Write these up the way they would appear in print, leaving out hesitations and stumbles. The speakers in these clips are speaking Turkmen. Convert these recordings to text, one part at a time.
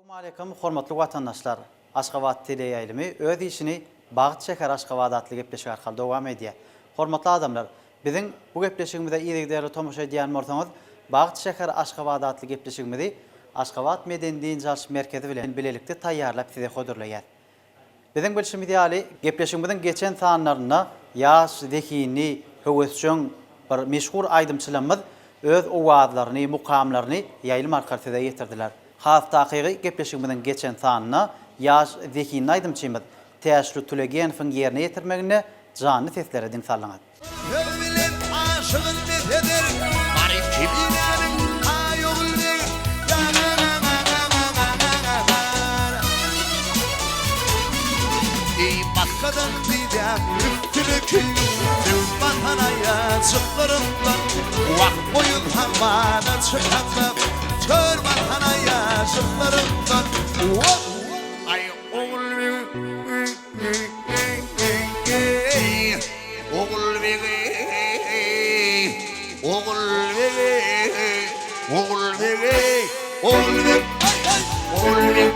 Assalamualaikum, hormatly vatandaşlar. Aşgabat teleýaýlymy öz işini Bagyt şäher Aşgabat adly gepleşik arkaly dowam edýär. Hormatly adamlar, biziň bu gepleşigimizde ýerli tomoşa edýän bolsaňyz, Bagyt şäher Aşgabat adly gepleşigimizi Aşgabat Medeni Jalş Merkezi bilen bilelikde taýýarlap size hödürleýär. Biziň bilşimiz ýaly gepleşigimiziň geçen sanlaryna ýaş, zekini, höwesçöň bir meşhur aýdymçylarymyz öz owazlaryny, mukamlaryny ýaýlym arkaly size ýetirdiler. Has taqiqi gepleşigimiziň geçen sanyna ýaş, zekini aýdymçymyz Täşrü Tulegenowň ýerine ýetirmegine jany sesleri dinsalanat. Ölbilen aşığın nedir? Garip kibilerin ayolunu İyi bakkadan bir de üstünü küldüm vatana yazıklarımdan Vak boyun havada çıkandım Kör vatana yazıklarımdan Ay oğul Oğul bey, oğul bey,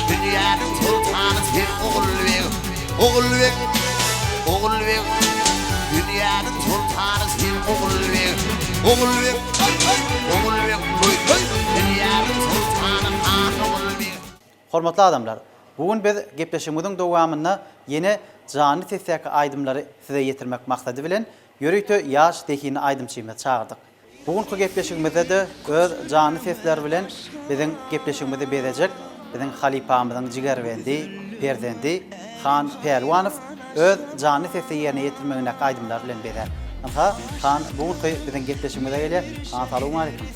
dünyanın sultanı sen oğul bey, dünyanın sultanı sen oğul bey, dünyanın sultanı han oğul bey. Hormatly adamlar, bugün biz gepleşigimiziň dowamyna ýene jany sesdäki aýdymlary size ýetirmek maksady bilen ýörekde ýaş zekini aýdymçymyzy çağırdyk. Bugünkü gepleşigimizde de öz jany sesler bilen biziň gepleşigimizi berejek biziň halipamyzyň jigerwendi, perdendi Han Pelwanow öz jany sesi ýerine ýetirmegine aýdymlar bilen berer. Aha, Han bugünkü biziň gepleşigimize gelýär. Assalamu alaykum.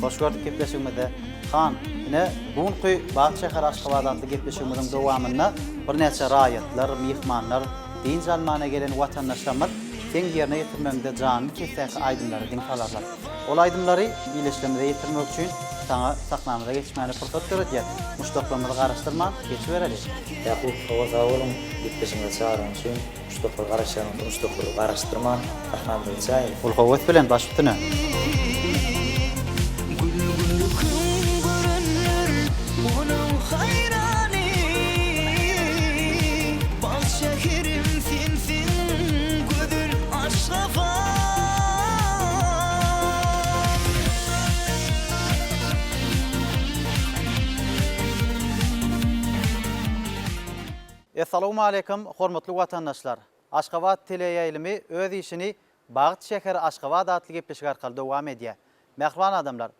Hoş gördük gepleşigimizde. Han, ine bugünkü Bagyt şäher Aşgabat adly gepleşigimiziň dowamyna bir näçe raýatlar, mihmanlar, din jalmana gelen watandaşlarymyz teň ýerine ýetirmeginde jany kesek aýdymlary dinsalarlar. Ol aýdymlary bileşlemede ýetirmek üçin saňa saknamyza geçmäni pursat berýär. Muşdaklamyny garaşdyrman, geçip bereli. Ýakup Howazawolum gepleşigime çağıran üçin muşdakly garaşdyrman, muşdakly garaşdyrman, rahmat edýär. Ol howat bilen başlypdyna. Assalamu alaykum, hormatly watandaşlar. Aşgabat teleýaýlymy öz işini Bagyt şäher Aşgabat adly gepleşik arkaly dowam edýär. Mähriban adamlar,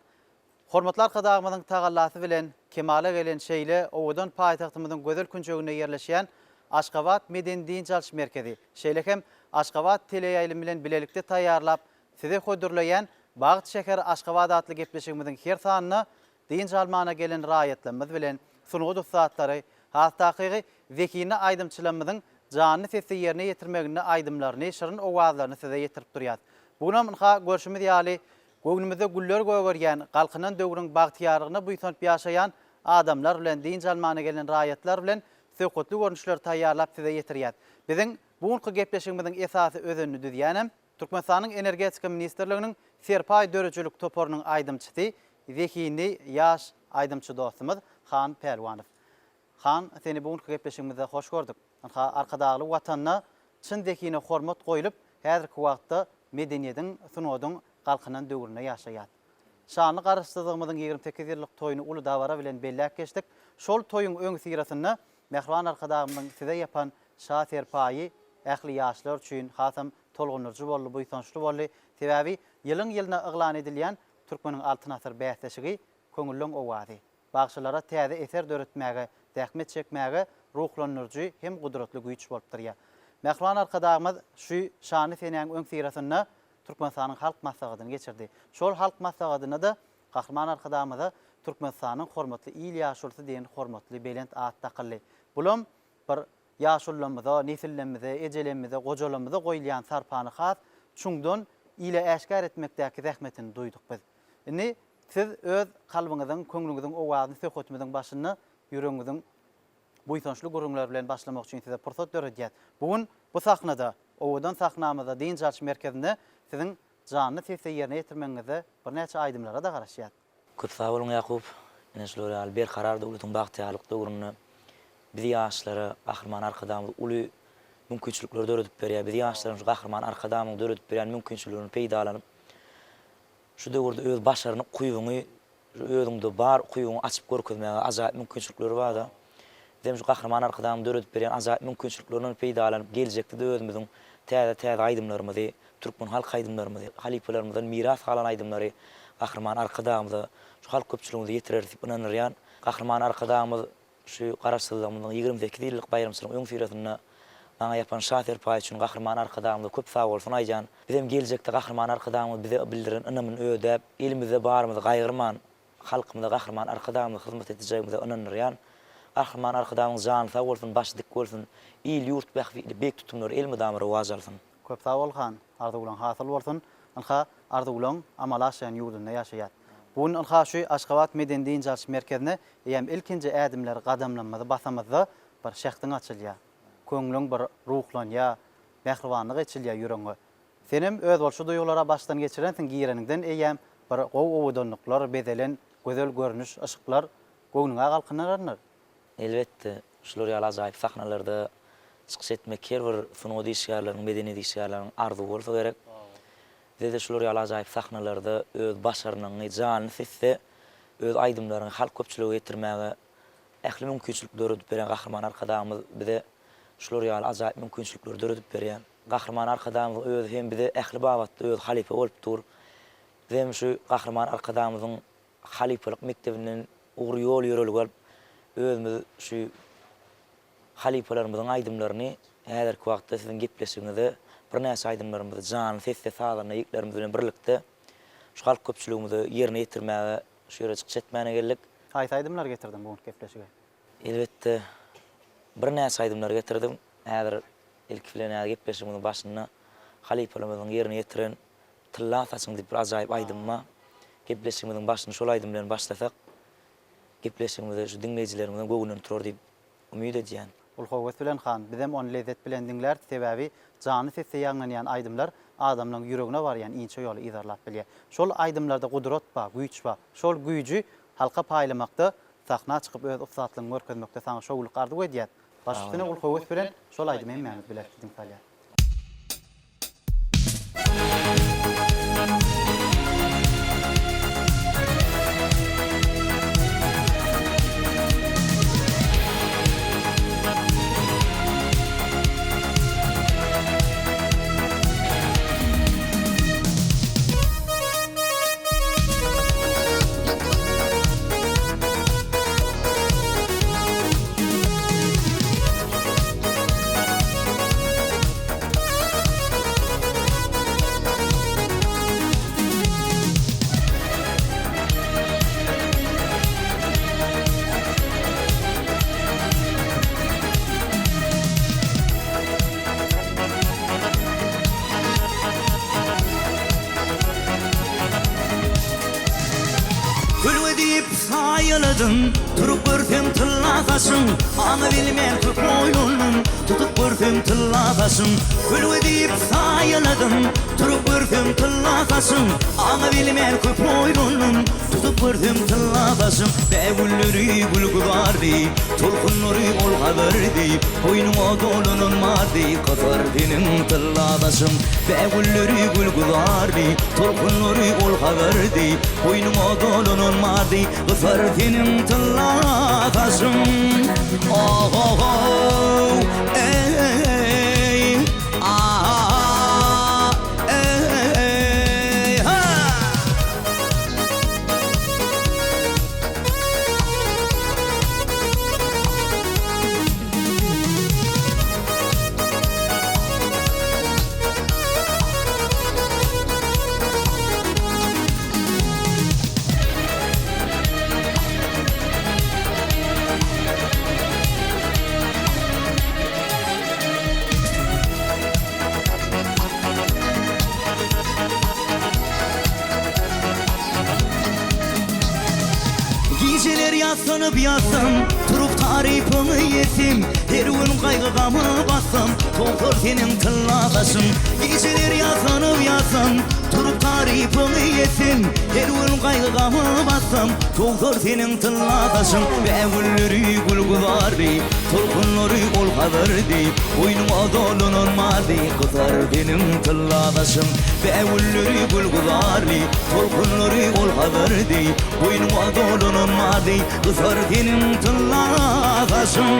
hormatly arkadaşlarymyzyň tagallasy bilen kemale gelen şeýle owdan paýtagtymyzyň gözel künçegine ýerleşýän Aşgabat Medeni Jalş Merkezi, şeýle hem Aşgabat teleýaýlymy bilen bilelikde taýýarlap size hödürleýän Bagyt şäher Aşgabat adly gepleşigimiziň her sanyna din jalmana gelen raýatlarymyz bilen sunugy satlary has taqiqi zekini aýdymçylarymyzyň jany sesi ýerine ýetirmegine aýdymlaryny, şirin owazlaryny size ýetirip durýar. Bugün minha görüşimiz ýaly göwnümizde güller göwürýän, galkynyň döwrüň bagtyýarlygyna buýsanyp ýaşaýan adamlar bilen din jalmana gelen raýatlar bilen söhbetli görnüşler taýýarlap size ýetirýär. Biziň bugünkü gepleşigimiziň esasy özüni düzýänem Türkmenistanyň Energetika Ministrliginiň Serpay dörejülük toporunyň aýdymçysy, zekini ýaş aýdymçy dostumyz Han Pelwanow. Han, seni bugünkü gepleşigimizde hoş gördük. Arkadagly watanyna çyn zekine hormat goýulyp, häzirki wagtda medeniýetiň, sunudyň galkynyň döwrüne ýaşaýar. Şanly garaşdyrmyzyň 28 ýyllyk toýuny uly dawara bilen belläp geçdik. Şol toýuň öň sirasyny mähriban arkadagymyň size ýapan şa serpaýy ähli ýaşlar üçin hasam tolgunurjy boldy, buýsançly boldy. Sebäbi ýylyň ýylyna yglan edilýän türkmeniň altyn asyr bähdeşigi köňüllüň owazy. Bagşylara täze eser döretmäge, zähmet çekmäge ruhlanyrjy hem gudratly güýç bolup durýar. Mähriban arkadagymyz şu şany senäň öň sirasyny Türkmenistanyň halk maslahatyny geçirdi. Şol halk maslahatyna da gahrman arkadagymyza Türkmenistanyň hormatly il ýaşulsy diýen hormatly belent at takylly. Bulam bir ýaşullymyza, nesillemmize, ejelemmize, gojalamyza goýulýan sarpany has şuňdan ile äşkar etmekdäki zähmetini duýduk biz. Indi siz öz kalbyňyzyň, köňlüňiziň owazyny söhbetimiziň başyny ýüregiňiziň buýsançly gurumlar bilen başlamak üçin size pursat berýär. Bugün bu sahnada, owdan sahnamyzda Din Jalş Merkezinde siziň jany sesi ýerine ýetirmeňize bir näçe aýdymlara da garaşýar. Köp sağ bolun Yakup. Neşler ýaly bir karar döwletiň bagtyalyk döwrüne biz ýaşlara gahrman arkadamyz uly mümkinçilikler döredip berýär. Biz ýaşlarymyz gahrman arkadamyz döredip berýän mümkinçiliklerini peýdalanyp şu döwürde öz başaryny kuýuňy özüňde bar kuýuňy açyp görkezmäge ajaýyp mümkinçilikler bar da. Bizim şu gahrman arkadamyz döredip berýän ajaýyp mümkinçiliklerini peýdalanyp geljekde de özümiziň täze aýdymlarymyzy, türkmen halk aýdymlarymyzy, halipelerimiziň miras galan aýdymlary gahrman arkadamyzy şu halk köpçüligini ýetirer diýip inanýan. Gahrman arkadamyz şu garaşsyzlygymyzyň 22 ýyllyk bayramçylyk öň süretinä bana yapan şaher pay üçin gahrman arkadamyzy köp sag bolsun aýjan. Bizim geljekde gahrman arkadamyz bize bildiren ynamyny ödäp, elimizde barymyzy gaýgyrman, halkymyza gahrman arkadamyzy hyzmat etjegimize inanýan. Gahrman arkadamyň jany sag bolsun, başı dik bolsun, il ýurt bek tutumlary elmi damary waz alsyn. Köp sag bolhan, arzuwlaň hasyl bolsun. Anha arzuwlaň amal aşaýan ýurdunda ýaşaýar. Bugün anha şu Aşgabat Medeniýet Jalş merkezine hem ilkinji ädimler gadamlanmady basamyzda bir şähtiň açylýar. Köňlüň bir ruhlanýar, mehribanlyk içilýär ýüregiňe. Senem öz bolşy duýgulara başdan geçirensiň giýerenigden hem bir gow-owdanlyklar, bedelen, gözel görnüş, ışyklar göňüňe galkynarlar. Elbetde, şular ýaly ajaýyp sahnalarda çykyş etmek her bir sunuw diýişgärleriň, medeni diýişgärleriň arzuwy bolsa gerek. Bizde şular ýaly ajaýyp sahnalarda öz başarynyň janyny sesse, öz aýdymlaryny halk köpçüligi ýetirmäge ähli mümkinçilik döredip beren gahrman arkadamyz bize şular ýaly ajaýyp mümkinçilikler döredip berýän. Gahrman arkadamyz öz hem bize ähli babatda öz halife bolup dur. Hem şu gahrman arkadamyzyň halipelik mektebinden ugry ýol ýörelik özümüz şu halipelerimiziň aýdymlaryny häzirki wagtda siziň gepleşiňizde bir näçe aýdymlarymyzy jany sesse sagana ýeklerimiz bilen birlikde şu halk köpçüligimizi ýerine ýetirmäge şu ýere çykyş etmäne geldik. Haýsy aýdymlar getirdim bu gepleşige? Elbetde bir näçe aýdymlar getirdim. Häzir ilk bilen gepleşigimiziň başyna halipelerimiziň ýerine ýetiren Tylla saçyň diýip bir ajaýyp aýdymma gepleşigimiziň başyny şol aýdym bilen başlasak gepleşigimizi şu dinleýijilerimizden göwünden turar diýip umyt edýän. Ul howat bilen han bizem on lezzet bilen dinler sebäbi jany sesse ýaňlanýan aýdymlar adamlaryň ýüregine barýan inçe ýoly izarlap bilýär. Şol aýdymlarda gudrat ba, güýç ba. Şol güýjü halka paýlamakda, sahna çykyp öz usatlygyny görkezmekde saňa şowluk arzuw edýär. Başystyna ul howat bilen şol aýdym hem bilerdiň salýar. Sayıladım, turup görsem tıllasasın. Anı bilmeyen köp oyunum, tutup görsem tıllasasın. Gülü deyip sayıladım, turup görsem tıllasasın. Anı bilmeyen köp oyunum, tutup görsem tıllasasın. Begülleri gül güvardı, tolkunları ol haberdi. Oyunuma dolunun vardı, kafar benim tıllasasın. Begülleri gül güvardı, tolkunları ol haberdi. Oyunuma dolunun vardı, kafar benim tıllasasın. Oh oh oh, ey, ah, ey, ha. Geceler yaslanıp yatsam, turup tarifini yesim. Her gün kaygıgamı bassam, tolkur senin tıllasasın. Geceler yaslanıp yatsam, turup tarifini yetim her gün kaygıma bassam Toldur senin tıllatışın Bəvülleri gülgüzardi Tolkunları ol haberdi Boynuma dolunulmadı Kızar benim tıllatışım Bəvülleri gülgüzardi Tolkunları ol haberdi Boynuma dolunulmadı Kızar benim tıllatışım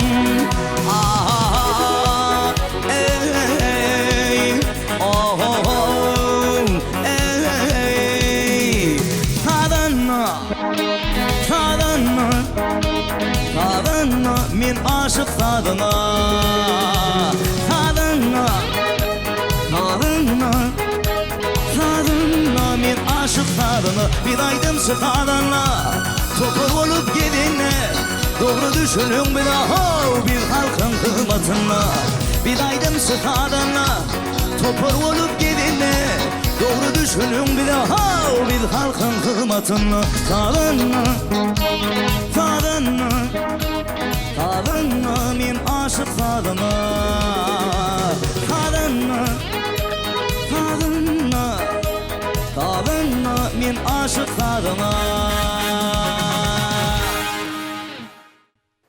Ah, ey, oh, ey, Tadanna, tadanna, tadanna, men aşık tadına Tadanna, tadanna, tadanna, men aşık tadına Bir aydım sıkadana, topur olup gidinle Doğru düşünün bir daha bir halkın kıymatına Bir aydım sıkadana, topur olup gidinle Doğru düşünün bir daha bir halkın kıymatına Tadanna, tadanna, tadanna, men aşık tadıma Tadanna, tadanna, tadanna, men aşık tadıma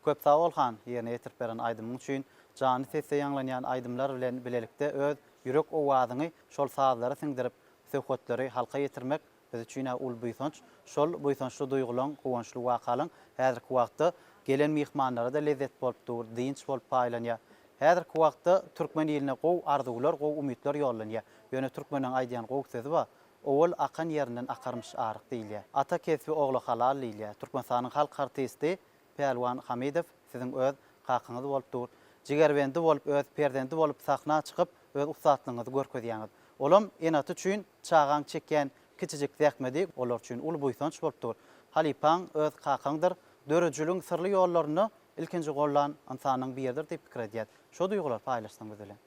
Köp sağ ol han, yerine yetirip beren aydımın üçün canı sesle yanlanyan aydımlar bilen bilelikte öz yürek owazyny şol sazlara singdirip söhbetleri halka yetirmek biz üçün ul buýsanç şol buýsançly duýgulan gowançly wakalyň häzirki wagtda gelen mihmanlara da lezzet bolup dur, diýinç bolup paýlanýar. Häzirki wagtda türkmen eline gow arzuwlar, gow umytlar ýollanýar. Ýöne türkmeniň aýdýan gow sözi bar. Owul akan ýerinden akarmış aryk diýilýär. Ata kesbi ogly halal diýilýär. Türkmenistanyň halk artisti Pelwan Hamidow sizin öz kakyňyz bolup dur. Jigerbendi bolup öz perdendi bolup sahna çykyp öz ustatlygyňyzy görkezýäňiz. Olam enaty üçin çağan çeken kiçijik zähmedi olar üçin ul buýsanç bolup dur. Halipaň öz kakyňdyr. Dörejüliň sirli ýollaryny ilkinji gollan insanyň birdir diýip pikir edýär. Şo duýgular paýlaşsaň biz bilen.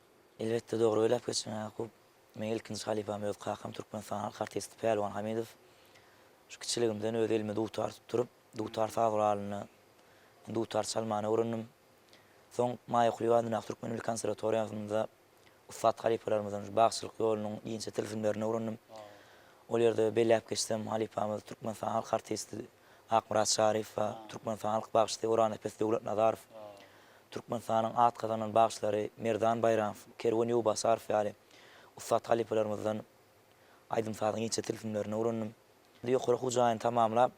Elbette doğru öylep geçen Yakup. Men ilkinji halipam öz kakam Türkmenistan halk artisti Pelwan Hamidow. Şu kiçiligimden öz elime dutar tutup, dutar sazlaryny, dutar çalmany öwrendim. Soň maýa Kulýadyna Türkmen konservatoriýasynda ustat halipalarymyzdan bagçylyk ýolunyň ýinçe telefilmlerini öwrendim. Ol ýerde belläp geçdim halipamyz Türkmenistan halk artisti Akmurat Şarif we Türkmenistan halk bagçysy Orhan Epes Dowlat Nazarov. Türkmenistanyň at kazanan bagçylary Merdan Bayram, Kerwen Ýubasarov ýaly ustat halipalarymyzdan aýdym sadyň ýinçe telefilmlerini öwrendim. Ýokary hujaýyn tamamlap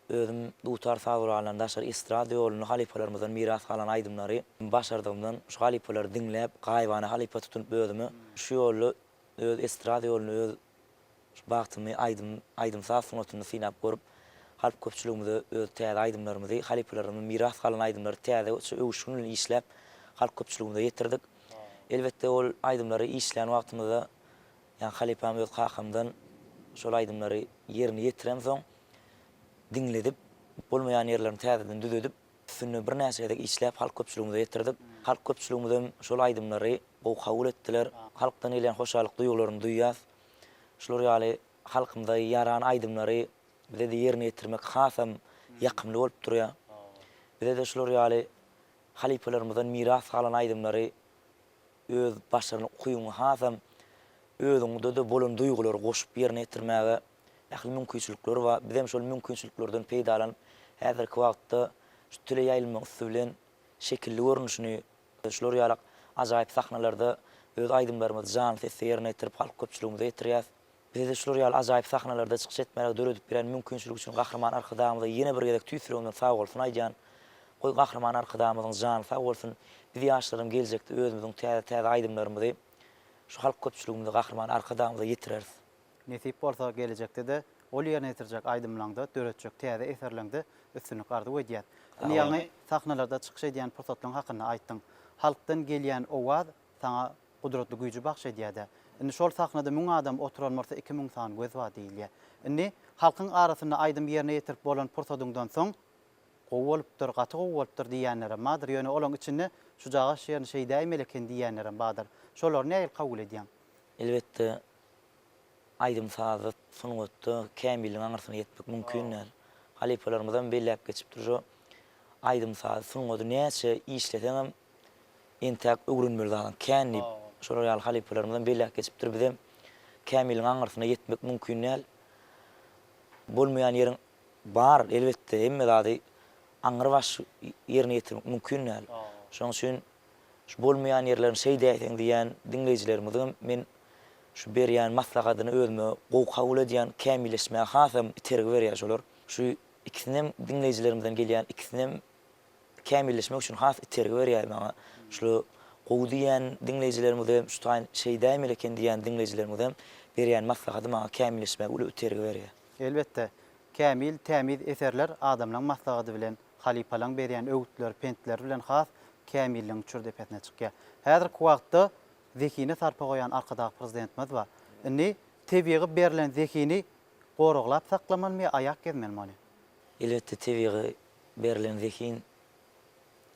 özüm dutar sazlaryny daşar estrada ýoluny halipalarymyzdan miras galan aýdymlary başardymdan şu halipalary dinläp gaýbany halipa tutup özümi şu ýoly öz estrada ýoluny öz bagtymy aýdym saz sunatyny synap görüp halk köpçüligimizi öz täze aýdymlarymyzy halipalarymyň miras galan aýdymlary täze öwüşüni işläp halk köpçüligimize ýetirdik. Elbette ol aýdymlary işlän wagtymyzda ýa halipam öz kakamdan şol aýdymlary ýerine ýetirem soň dinledip, bolmayan yerlerini täzeden düzedip, üstüne bir näçelik işläp halk köpçüligimize ýetirdik. Halk köpçüligimiz şol aýdymlary gowy kabul etdiler. Halkdan elen hoşallyk duýgularyny duýýas. Şolar ýaly halkymyza ýaran aýdymlary bize de ýerine ýetirmek hasam ýakymly bolup durýar. Bize de şolar ýaly halipalarymyzdan miras galan aýdymlary öz başlaryny kuýumy hasam özüňde de bolan duýgulary goşup ýerine ýetirmäge ähli mümkinçilikler we bizem şol mümkinçiliklerden peýdalan häzirki wagtda şu tile ýaýlma usulen şekilli görnüşini şolar ýaly ajaýyp sahnalarda öz aýdymlarymyzy jan sesle ýerine ýetirip halk köpçüligimize ýetirýär. Biz de şolar ýaly ajaýyp sahnalarda çykyş etmäge döredip bilen mümkinçilik üçin gahrman arkadamyza ýene bir gezek tüýsüregden sag bolsun aýdýan. Goý gahrman arkadamyzyň jany sag bolsun. Biz ýaşlarym geljekde özümiziň täze aýdymlarymyzy şu halk köpçüligimize gahrman arkadamyza ýetireriz. Nesip bolsa gelecekde de ol ýerine ýetirjek aýdymlaryňda döretjek täze eserlerinde üstünlük ardy edýär. Ýani sahnalarda çykyş edýän pursatlaryň hakyna aýtdyň. Halkdan gelýän owaz saňa gudratly güýji bahş edýär. Indi şol sahnada 1000 adam oturalmasa 2000 san göz bar diýilýär. Indi halkyň arasynda aýdym ýerine ýetirip bolan pursadyňdan soň gowy bolupdyr, gaty gowy bolupdyr diýenlere madyr ýöne olaň içinde şu jaga şeýle şey däýmeleken diýenlere badyr. Şolar näil kabul edýän? Elbette aýdym sazy sungatda kämilliň aňyrsana ýetmek mümkin näl. Halipalarymyzdan belläp geçip durýar. Aýdym sazy sungaty näçe işleseňem entäk öwrenmeli dalan känni şolar ýaly halipalarymyzdan belläp geçip dur bizem kämilin aňyrsyna ýetmek mümkin näl. Bolmayan ýeriň bar elbetde, emme zady aňyr baş ýerine ýetirmek mümkin näl. Şoň üçin şu bolmayan ýerlerin şey diýen diýen dinleýijilerimizden men şu berýän maslahatyny özüme gowy kabul edýän kämilleşmäge hasam itergi berýär şolar. Şu ikisinem dinleýijilerimizden gelýän ikisinem kämilleşmek üçin has itergi berýär maňa. Şu gowy diýen dinleýijilerimizden şu taýyn şey dämeli eken diýen dinleýijilerimizden berýän maslahaty maňa kämilleşmäge uly itergi berýär. Elbette, kämil, tämiz eserler adamlaryň maslahaty bilen, halipalaň berýän öwütler, pentler bilen has kämilliň çürdepetine çykýar. Häzirki wagtda zekini sarpa goýan arkadaky prezidentimiz bar. Inni tebiği berilen zekini goruglap saklamalmy, ayak gezmelmi? Elbette tebiği berilen zekin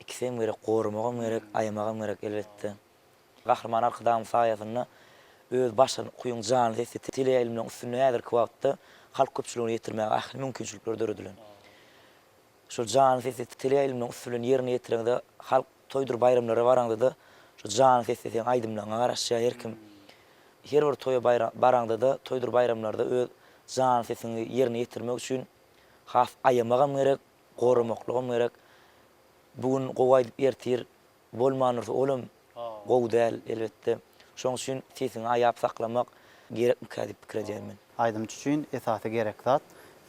ikisem gerek, gorumagam gerek, aýamagam gerek elbette. Gahrman arkadagyň saýasyna öz başyny kuýun jany dese tele ilmiň üstüne häzirki wagtda halk köpçüligini ýetirmäge ahly mümkinçilikler döredilen. Şu jany dese tele ilmiň üstüne ýerine ýetirende halk toýdur bayramlara baranda da şu jany dese aýdymlaryna garaşýar herkim. Her bir toýa baranda da toýdur bayramlarda öz jany desini ýerine ýetirmek üçin has aýamagam gerek, gorumaklygam gerek. Bugün gowy aýdyp ertir bolmanyrsa olum gowy däl elbette. Şoň üçin sesini aýap saklamak gerekmi diýip pikir edýärmen. Aydym üçin esasy gerek zat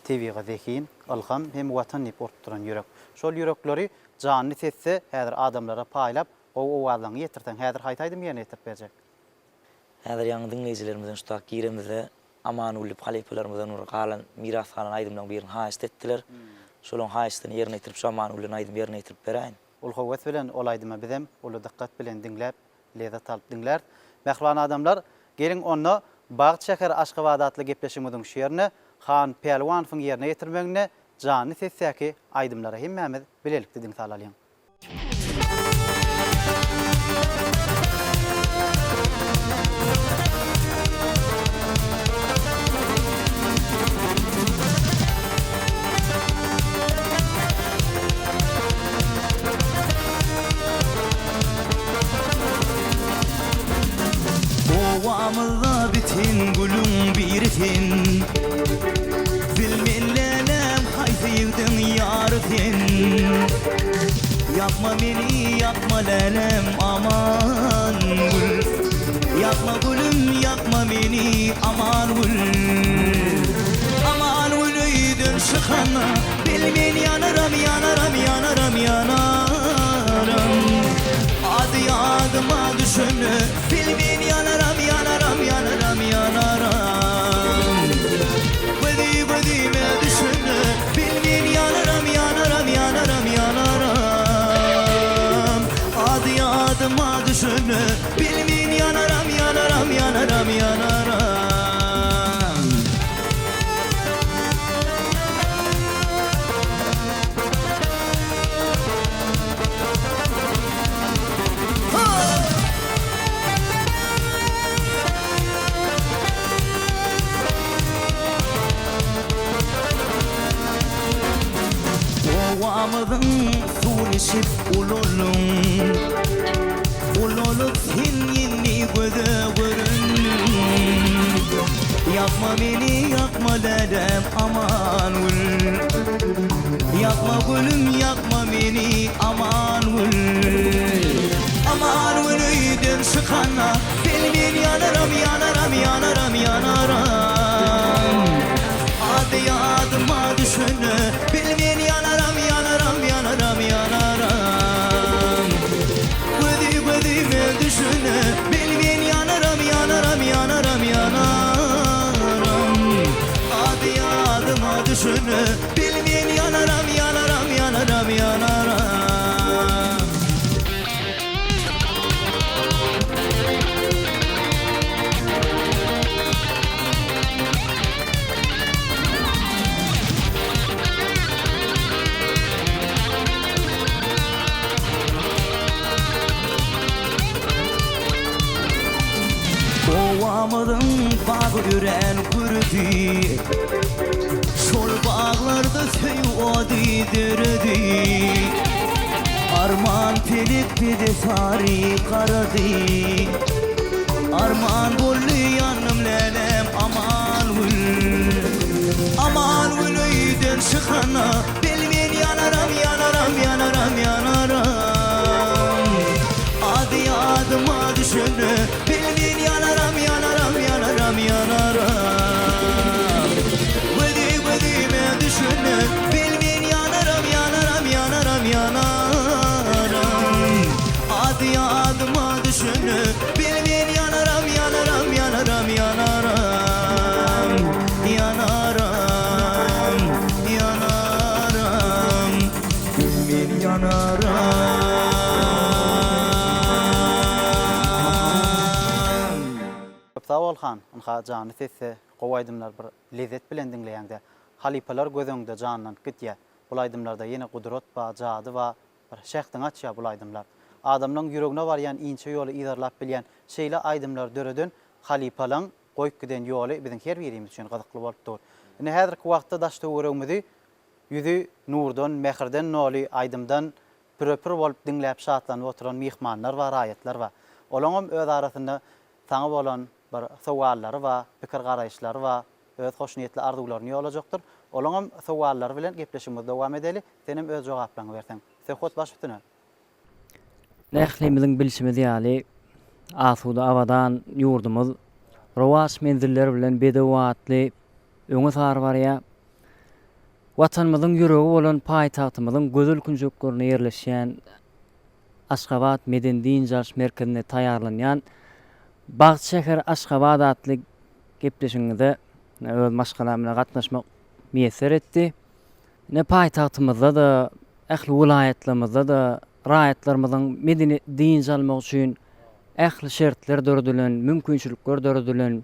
tebiği zekin, ilham hem watan diýip orturan ýürek. Şol ýürekleri janyny sesse häzir adamlara paýlap o owazyny ýetirsen häzir haýtaýdym ýerine ýetirip berjek. Häzir ýaňy dinleýijilerimizden şu tak giremizde aman ulyp halypalaryňyzdan galan miras galan aýdymlaryň birini haýyst etdiler. Şolun haýystyny ýerine ýetirip şaman ulyny aýdym ýerine ýetirip beräýin. Ol howes bilen ol aýdyma bizem uly dikkat bilen dinläp, lezzet alyp dinler. Mehriban adamlar, geliň onu Bağıt şeker Aşgabat adly gepleşigimiziň şu ýerine Han Pelwanowyň ýerine ýetirmegine jany sessäki aýdymlara hemmemiz bilelikli diň salalýan. Ovamızda bitin gülüm biritin Bilmelenem hayzıydın yarıtin Yapma beni yapma lenem aman gül Yapma gülüm yapma beni aman gül Aman gülüydün şıkana Bilmen yanarım yanarım yanarım yanarım Adı yadıma düşünü Bilmen yanarım yanarım yanarım yanarım Bıdime düşünü Bilmen yanarım yanarım yanarım yanarım Adı yadıma düşünü Bilmen yanarım yanarım yanarım yanarım Ovamızın suyunu içip ululup hinni göze görün Yapma beni yapma dedem aman gül Yapma gülüm yapma beni aman gül Aman gülüydün şıkana Bilmen yanarım yanarım yanarım yanarım Adı yadıma düşünü Bilmen yanarım yanarım yanarım yanarım Bıdime düşünü Bilmen yanarım yanarım yanarım yanarım Adı yadıma düşünü Bilmen yanarım yanarım yanarım yanarım Ovamızın bağı yüren kurdi Şol bağlarda sevadi dirdi Arman pelik bir de sari karadı Arman bullu yanım lelem aman gül Aman gül öyden çıkana Bilmen yanaram yanaram yanaram yanaram Adı adıma düşünü Bilmen yanaram yanaram yanaram yanaram Vıdı vıdı ben düşünü Bilmen yanaram yanaram yanaram yanaram Adı adıma düşünü Bilmen yanaram yanaram yanaram yanaram Yanaram yanaram Bilmen yanaram Köp sağ ol han. Onha jany sesi gowaydymlar bir lezzet bilen dinleýäňde. Halipalar gözüňde janynyň gitýär. Bu aydymlarda ýene gudrat ba jady ba bir şähtiň açýar bu aydymlar. Adamnyň ýüregine barýan inçe ýoly ýerlap bilýän şeýle aydymlar döreden halipalaň goýup giden ýoly biziň her birimiz üçin gyzykly bolup dur. Ine häzirki wagtda daşda görüňmizi ýüzü nurdan, mehirden noli aydymdan pür bolup dinläp şatlanyp oturan mihmanlar we raýatlar we olaňam öz arasynda saňa bolan bir sowallary we pikir garaýşlary we öz hoşniyetli arzuwlaryny ýolajakdyr. Olaňam sowallary bilen gepleşigimiz dowam edeli. Senem öz jogaplaryňy berseň. Sehot baş bütüne. Nählimizin bilişimiz ýaly asuda awadan ýurdumyz rowaş menzilleri bilen bedawatly öňe sar barýa. Watanymyzyň ýüregi bolan paýtagtymyzyň gözül künjeklerine ýerleşýän Aşgabat Meden Dinjaş merkezine taýýarlanýan Bagtşäher Aşgabat adly gepleşiginde öz maşgalamyna gatnaşmak meýesser etdi. Ne paýtagtymyzda da, ähli vilayetlerimizde da raýatlarymyzyň medeni din almak üçin ähli şertler döredilen, mümkinçilikler döredilen,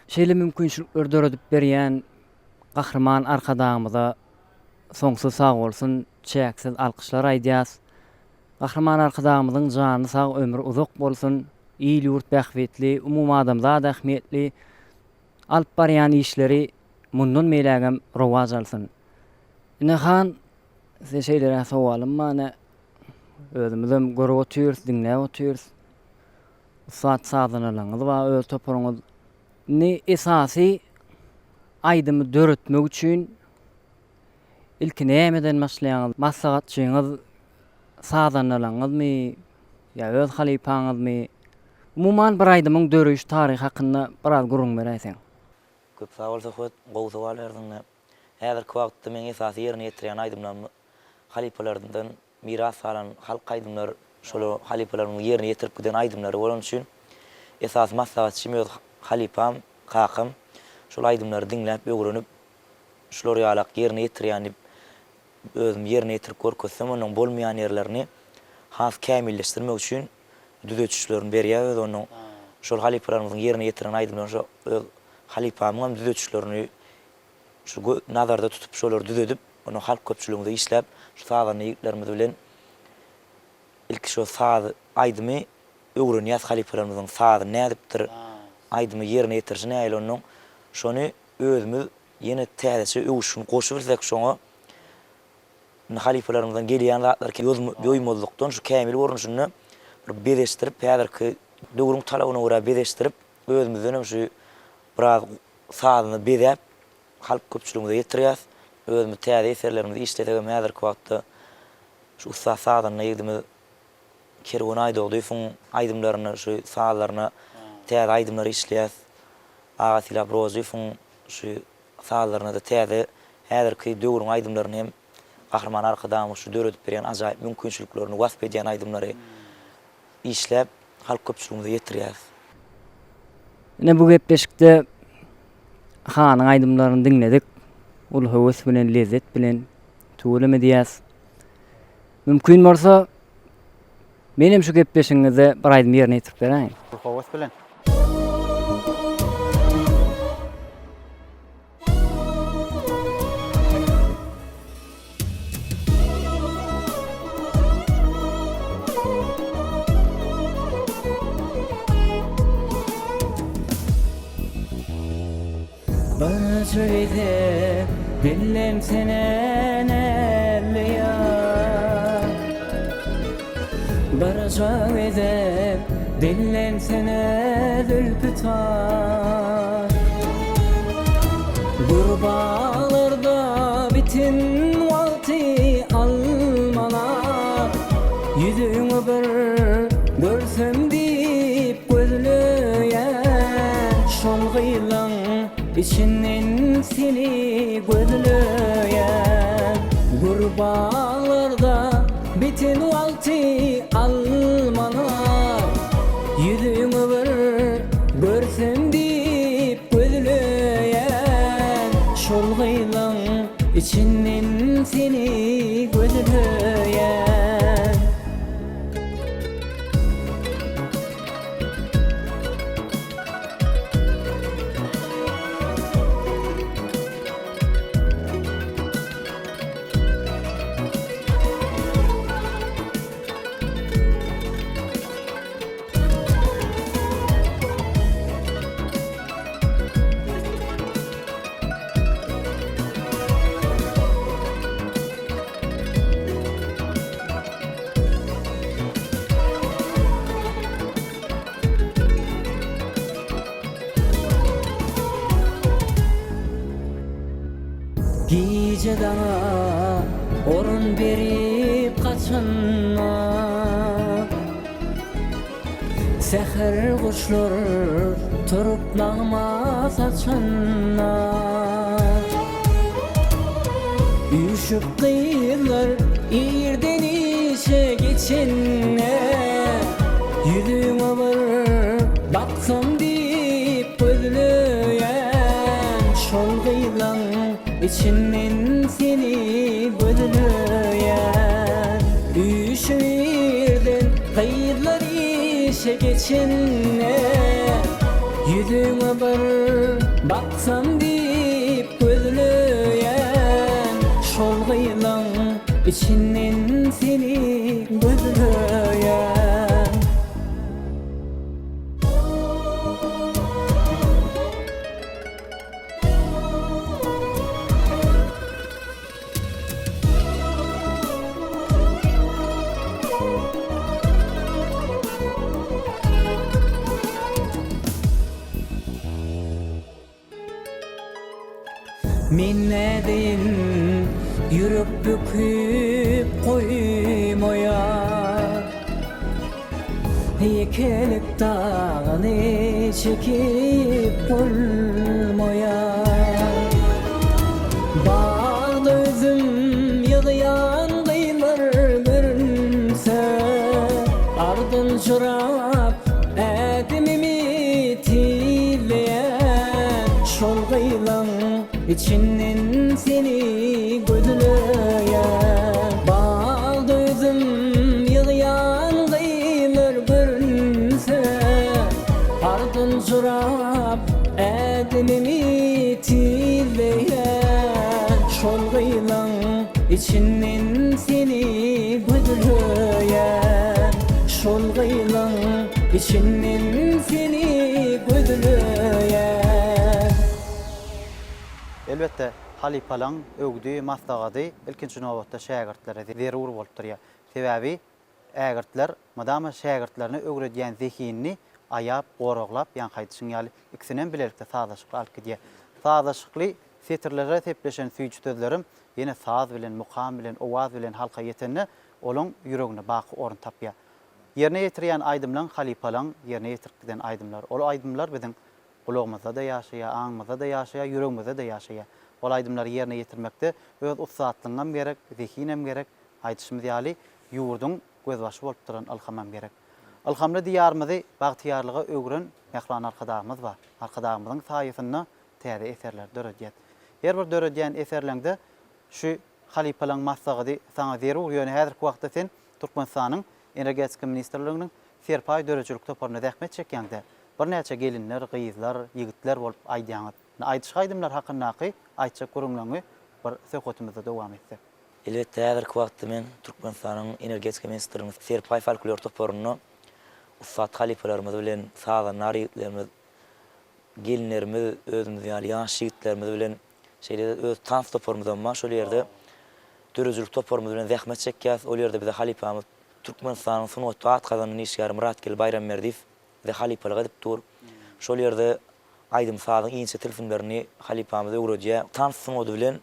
şeýle mümkinçilikler döredip berýän gahrman arkadaşymyza soňsuz sag bolsun, çäksiz alkyşlar aýdýas. Gahrman arkadaşymyzyň jany sag, ömrü uzak bolsun, iýil ýurt bähwetli, umum adamzat ähmiýetli alyp barýan işleri mundan meýlägem rowaj alsyn. Ine han şeýlere sowalym many özümizem görüp oturýarys, dinläp oturýarys. Saat saadanylaňyz we öz topuryňyz ne esasy aýdymy döretmek üçin ilki nämeden başlaýaňyz, maslahatçyňyz saadanylaňyzmy ýa öz halipaňyzmy? Umuman bir aýdymyň dörüş taryhy hakynda biraz gurrun beräýseň. Köp sağ ol Sehot, gowy sowal berdiňe. Häzirki wagtda men esasy ýerine ýetirýän aýdymlarmy halipalardan miras alan halk aydymlar şol halipalaryň ýerine ýetirip giden aydymlary bolan üçin esas maslahatçym öz halipam, kakam şol aydymlary dinläp öwrenip şolary ýalak ýerine ýetirýän özüm ýerine ýetirip görkezsem onuň bolmaýan ýerlerini has kämilleşdirmek üçin düzötüşlerini berýär, onuň şol halipalaryň ýerine ýetiren aydymlar şol halipamyň düzötüşlerini şu nazarda tutup şolary düzedip onu halk köpçüliginde işläp şu sağdan ýigitlerimiz bilen ilk şu sağ aydymy öwrenýär halipalarymyzyň sağdy nädipdir aydymy ýerine ýetirişine aýly onuň şonu özümüz ýene täze öwüşüň goşup birsek şoňa halipalarymyzdan gelýän zatlar ýoýmazlykdan şu kämil görnüşini bir bereşdirip häzirki döwrüň talabyna görä bereşdirip özümizden şu biraz sağdyny berip halk köpçüliginde ýetirýär. Özümüz täze eserlerimizi işletegem häzirki wagtda şu sağdan ýegdimi kerwan aýdygdy fun aýdymlaryny şu sağlaryna täze aýdymlary işleýär. Agatyla brozy fun şu sağlaryna da täze häzirki döwrüň aýdymlaryny hem gahrman arkadaşym şu döredip berýän ajaýyp mümkinçiliklerini wasp edýän aýdymlary işläp halk köpçüliginde ýetirýär. Ne bu gepleşikde hanyň aýdymlaryny dinledik. Ul höwes bilen, lezzet bilen tuğulum edýäs. Mümkin bolsa menem şu gepleşiňizde bir aýdym ýerine ýetirip beräýin. Bu höwes bilen. Bana söyle bilmem sene nelli ya Bana söyle Dinlensene zülfütar Gurbağlarda bitin vakti almalar Yüzüňi bir görsem dip gözlüyen Şol gıylaň içinden seni gözlüyen Gurbağlarda bitin vakti almalar Yüzüňi bir görsem dip gözlüyen Şol gıylaň içinden seni gözlüyen Gece dana orun berip kaçınma Seher kuşlar turup nağma saçınma Üşüp kıyırlar irden işe geçinne Yüzüňe bir baksam dip gözlüyen Şol gıylaň İçinden seni gözlüyen Üşüyirden kıyırlar işe geçinne Yüzüňe bir baksam dip gözlüyen Şol gıylaň içinden seni gözlüyen Minnetin yürüp büküp koymoya Yekelik dağını çekip bulmoya Bağda özüm yığıyan kıyılar görünse Ardın çırap edimimi tilleyen Şol gıylaň İçinden seni gözlüyen Bağda özüm yığıyan kıyılar görünse Ardın çırap edimimi tilleyen Şol gıylaň içinden seni gözlüyen Şol gıylaň içinden seni gözlüyen Elbette Halipalaň ögdü, mastagady ilkinji nowatda şägirtlere zerur bolup durýar. Sebäbi ägirtler madama şägirtlerini öwredýän zehinini aýap, goraglap, ýa-ni haýdyşyň ýaly ikisinen bilelikde sazlaşykly alyp gidýär. Sazlaşykly setirlere tepleşen süýçü sözlerim ýene saz bilen, mukam bilen, owaz bilen halka ýetenne olaň ýüregine baky orun tapýar. Ýerine ýetirýän aýdymlaň Halipalaň ýerine ýetirýän aýdymlar. Ol aýdymlar biziň kulağımızda da yaşaya, ağımızda da yaşaya, yüreğimizde de yaşaya. Ol aydımları yerine getirmekte öz ussatlygyňam gerek, zehinem gerek, aýdyşymyz ýaly ýurdun gözbaşy bolup duran alhamam gerek. Alhamly diýarymyzy bagtyarlyga öwren mehman arkadaşymyz bar. Arkadaşymyzyň saýysyna täze eserler döredýär. Her bir döredýän eserlerde şu Halipalaň maksady saňa zerur ýöne häzirki wagtda sen Türkmenistanyň energetika ministrliginiň serpay dörejilik toparyna zähmet çekýäňde bir näçe gelinler, gyýyzlar, ýigitler bolup aýdýaňyz. Aýdyş aýdymlar hakyndaky aýtjak görüňleňi bir söhbetimize dowam etsek. Elbette häzirki wagtda men Türkmenistanyň energetika ministrliginiň serpay folklor toparyny ussat halipalarymyz bilen sağlanlar ýigitlerimiz, gelinlerimiz, özümiz ýaly ýaş ýigitlerimiz bilen öz tans toparymyzdan maş ol ýerde dörejilik toparymyz bilen zähmet çekýäs. Ol ýerde bize halipamyz Türkmenistanyň sunwat kazanyny işgär Muratgil Bayrammerdiýew bize halipalyk edipdir. Şol ýerde Aýdym Sadyň iňçe telefonlaryny halipamyza öwredýär. Tansyňyzy bilen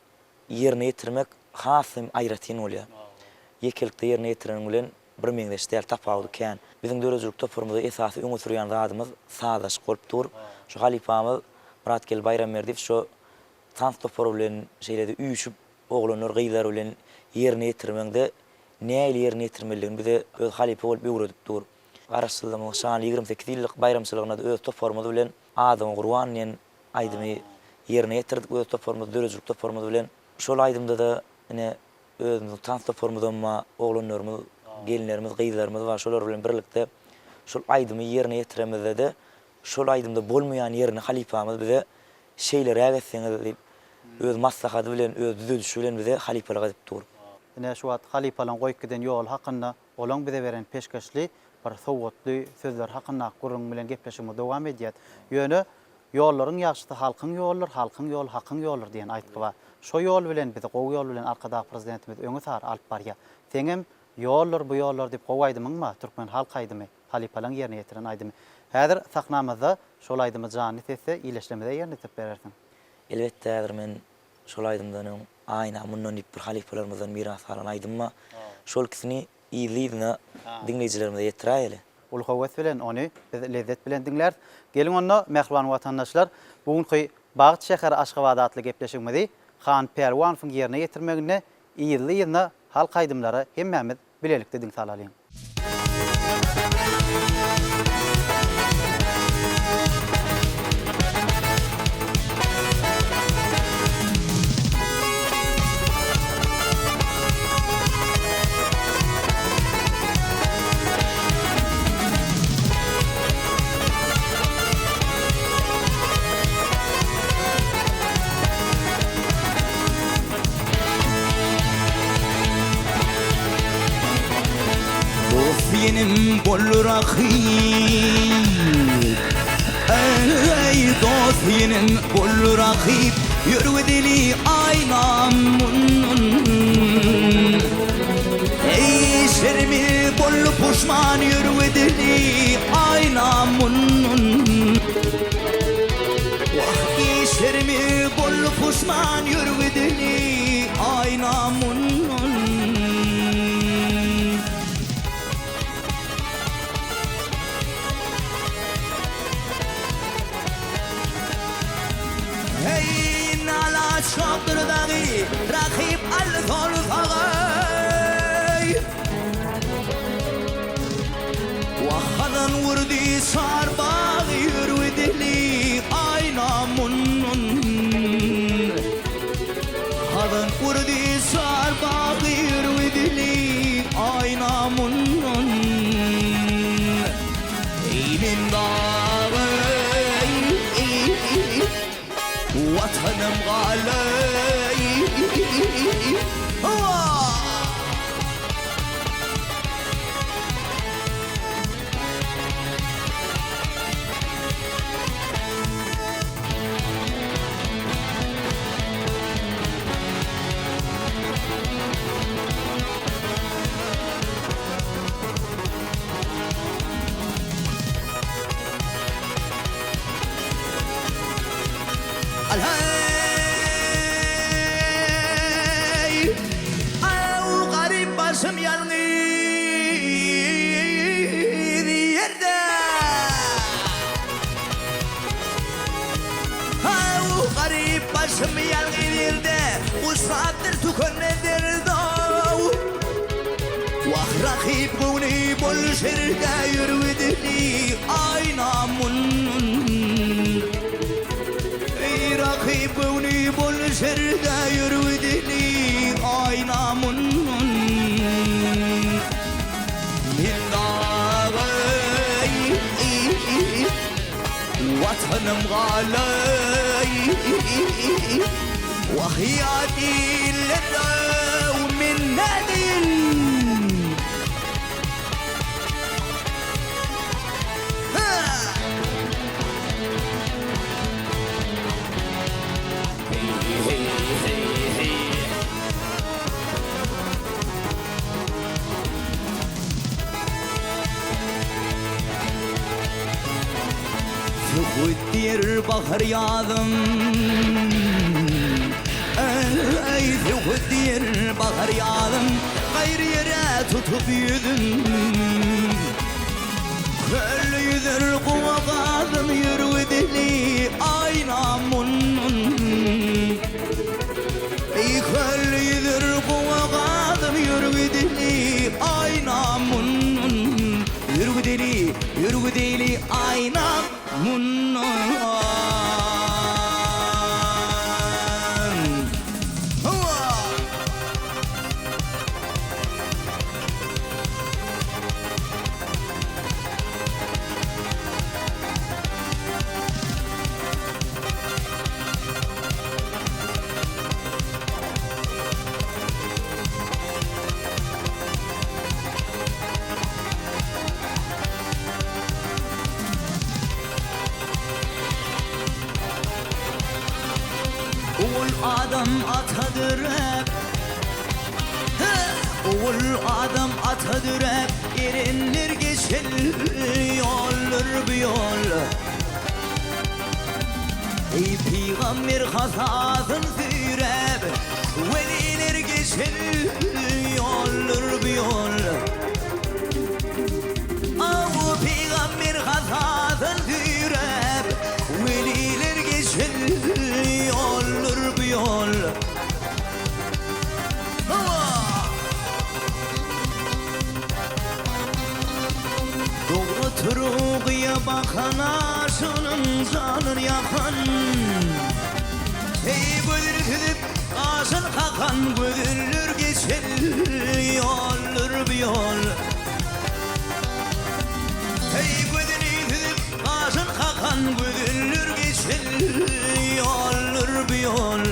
ýerine ýetirmek hasym aýratyn bolýar. Ýekelikde ýerine ýetiren bilen bir meňdeşde tapawdy kän. Biziň dörejilik toprumyzda esasy öňe sürýän zadymyz sadaş bolupdyr. Şu halipamyz Murat gel bayram berdi. Şu tans topru bilen şeýlede üýüşüp oglanlar gyýlar bilen ýerine ýetirmekde näýe ýerine ýetirmeliligini bize öz halipa bolup öwredipdir. Garaşdyrmyň şany 28 ýyllyk bayramçylygyna öz toprumyz bilen adam Gurwanyň Aýdymy ýerine ýetirdik. Öz toprumyz dörejilik toprumyz bilen şol Aýdymda da ine özümiň tans toprumyzda oglanlarymyz, gelinlerimiz, gyýlarymyz var. Şolar bilen birlikde şol Aýdymy ýerine ýetiremizde de şol Aýdymda bolmaýan ýerine halipamyz bize şeýler ägetseňiz diýip öz maslahaty bilen, öz düzülüşi bilen bize halipalyk edipdir. Ine şu wagt halipalyň goýup giden ýol hakynda olaň bize beren peşkeşli bir sowgatly sözler hakynda gurrun bilen gepleşimi dowam edýär. Ýöne ýollaryň ýaşy halkyň ýollar, halkyň ýol, hakyň ýollar diýen aýtgy bar. Şo ýol bilen bizi gowy ýol bilen arkada prezidentimiz öňe sar alyp barýar. Seňem ýollar bu ýollar diýip gowaýdymyňmy? Türkmen halk aýdymy, halipalyň ýerine ýetiren aýdymy. Häzir saknamyzda şol aýdymy jany etse iýleşlemede ýerine ýetip berersiň. Elbetde häzir men şol Aýdymdan aýna mundan bir halipalarymyzdan miras alan aýdymma. Şol kisini iýlidine dinleýijilerimize ýetirýäli. Ul howes bilen ony biz lezzet bilen dinler. Gelin onda mehriban watandaşlar, bugünkü Bagty şäheri Aşgabat adly gepleşigimizi Han Perwanowyň ýerine ýetirmegine iýli halk aýdymlary hemmemiz bilelikde diň salalyň. Yenim bol rakip, ey dost yenim bol rakip, yürüdeli aynamın. Ey şermi bol puşman yürüdeli aynamın. Vah şermi bol puşman yürüdeli aynamın. Şaptırdağı rakip al-zor ağay Vahadan vurdi sarbağı yürüdeli aynamın Hadan vurdi sarbağı yürüdeli aynamın Eylin dağı Vatanım galay Başım yalgınırdı, bu saattir tükennedir dav Vah rakip bunu bol şeride yürüdeli aynamın Ey rakip bunu bol şeride yürüdeli aynamın Billahi vatanım galay وحياتي لدى ومن نادي diyer bahar yadım Ey zuhud diyer bahar yadım Gayrı yere tutup yüdüm Köl yüzür kuvakadım yürü dili aynamun Ey köl yüzür kuvakadım yürü dili aynamun Yürü dili aynamun Oğul adam atadır hep Oğul adam atadır hep Erenler geçer yollar bu yol Ey peygamber hasasın sürep Veliler geçer yollar bu yol Avu peygamber hasasın sürep Veliler geçer yollar bu yol Doğru turuğuya bakana şunun canın yakan Hey gözünü tüdüp ağzın kakan Gözünür geçer yollar bu yol Hey gözünü tüdüp ağzın kakan Gözünür geçer yollar bu yol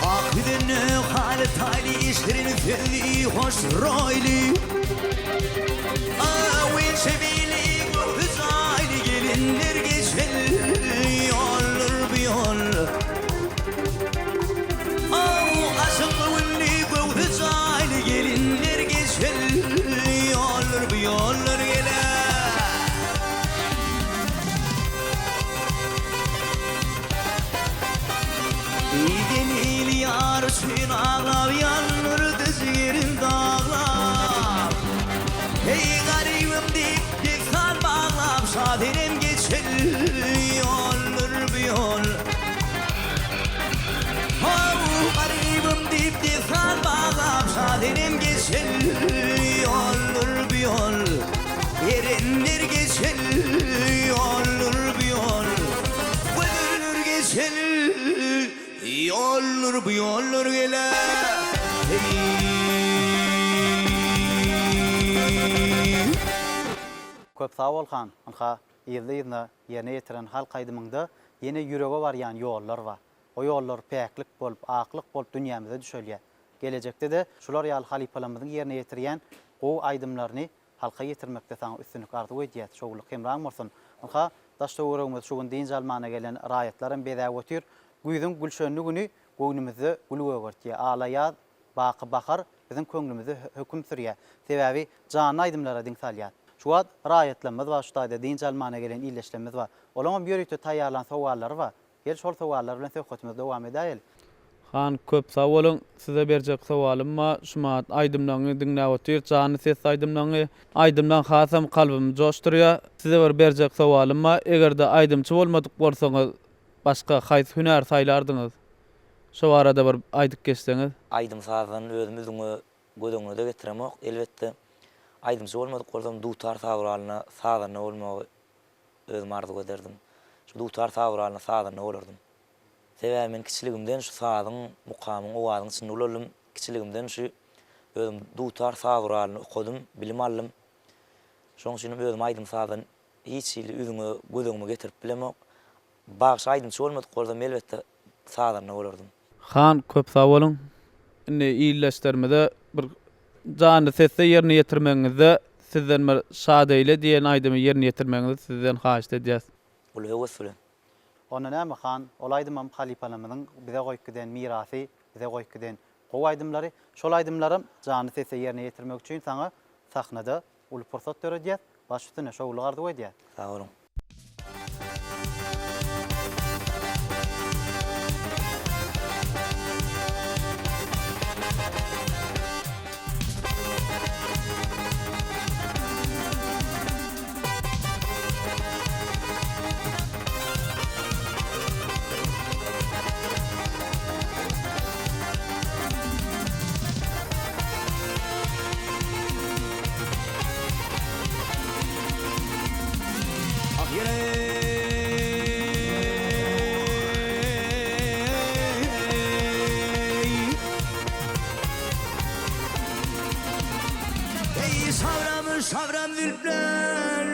Akdını halet hali işlerin feli hoş royli Avin şebili göz ayli gelinler geçer yollar bu yol Av aşıklı vünni göz ayli gelinler geçer yollar bu yollar gelir İdenil yar sün ağlar yanır düz yerin dağlar Hey garibim deyip dikkat bağlap şadenim geçer yollar bu yol Oh garibim deyip dikkat bağlap şadenim geçer yollar bu yol Erenler geçer yollar bu yol Gözünür geçer yollar bu yollar gele Köp sağ ol han. Anha ýyly-ýylyna ýene ýetiren halk aýdymynda ýene ýürege barýan ýollar bar. O ýollar päklik bolup, aklyk bolup dünýämize düşelýär. Gelecekde de şular ýaly halipalarymyzyň ýerine ýetirýän gowy aýdymlaryny halka ýetirmekde saňa üstünlük arzuw edýär. Şoňly hemraň bolsun. Anha daşda öwregimiz şu gün diň jalmana gelen raýatlaryň beýle götür. Güýdüň gülşenligini göwnümizde gülüwe görtýär. Alaýar, baky bakar bizim köňlümizde höküm sürýär. Sebäbi jany aýdymlara diň salýar. Şu wagt raýatlarymyz bar, şu taýda diň jalmana gelen illeşlerimiz bar. Olaňa bir ýörekde taýýarlan sowallar bar. Gel şol sowallar bilen söhbetimiz dowam edäýil. Han köp sağ olun. Size berjek sowalym ma şumat aýdymlaryny diňläp otyr. Jany ses aýdymlaryny aýdymdan hasam kalbymy joşdurýar. Size bir berjek sowalym ma egerde aýdymçy bolmadyk bolsaňyz başga haýsy hünär saýlardyňyz? Şu arada bir aýdyp geçseňiz. Aýdym sazanyny özümiziň gödüňe de getiremok. Elbetde aydymçy bolmadyk bolsam dutar sabralyna sazana bolmagy özüm arzu ederdim. Şu dutar sabralyna sazana bolardym. Sebäbi men kiçiligimden şu sazyň, mukamyň, owazyň içinde bolarym. Kiçiligimden şu özüm dutar sabralyny okudum, bilim aldym. Şoň üçin özüm aydym sazan hiç ýyly üzüňe, gözüňe getirip bilemok. Bagş aydymçy bolmadyk bolsam elbetde sazana bolardym. Han köp sag bolun. Indi iýleşdirmede bir jany sesse ýerine ýetirmeňizde sizden bir şad eyle diýen aýdymy ýerine ýetirmeňizi sizden haýyş edýäs. Ol höwes bilen. Ona näme han, olaydymam halipalamynyň bize goýup giden mirasy, bize goýup giden gowy aýdymlary, şol aýdymlarym jany sesse ýerine ýetirmek üçin saňa sahnada ul pursat berýär. Baş üstüne şol gardy goýdy. Sag bolun. Ey savram savram zülfler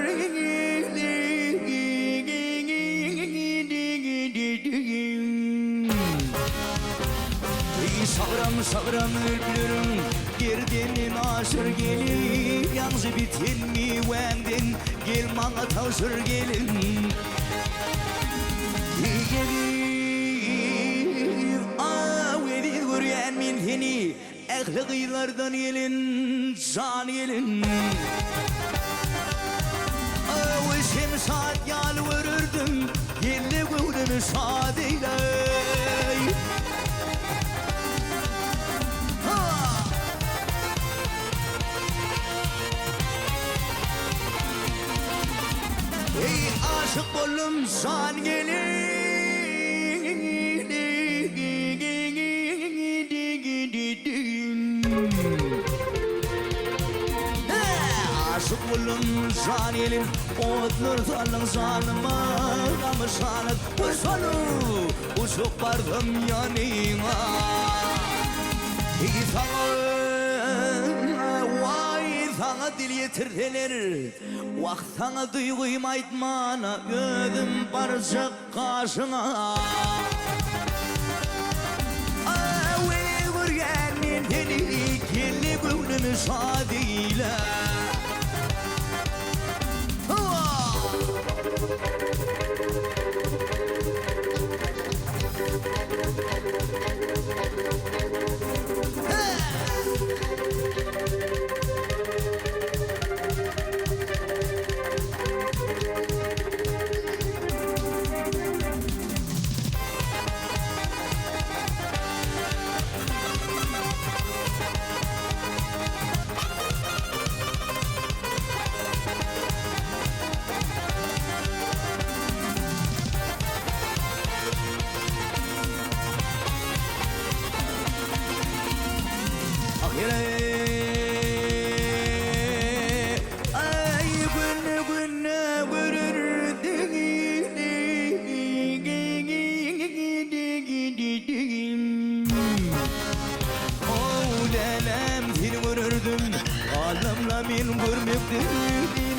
Ey savram savram zülflerim Gerdenin aşır gelin Yalnız biten mi wenden Gel bana tavsır gelin Gelin Ağvedi görüyen min seni Ehli kıyılardan gelin, can gelin Ağusem saat yalvarırdım Gelle gövdümü saat eyle Ey aşık oğlum can gelin Aşık oğlum can gelin Otlar salın salma Gamı sanat bu sonu Uçuk bardım yanına sana Vay sana dil yetirdiler Vakt sana duyguyum aytmana Gözüm barışık karşına Ağveli görgen min seni Kelli gönlümü sadile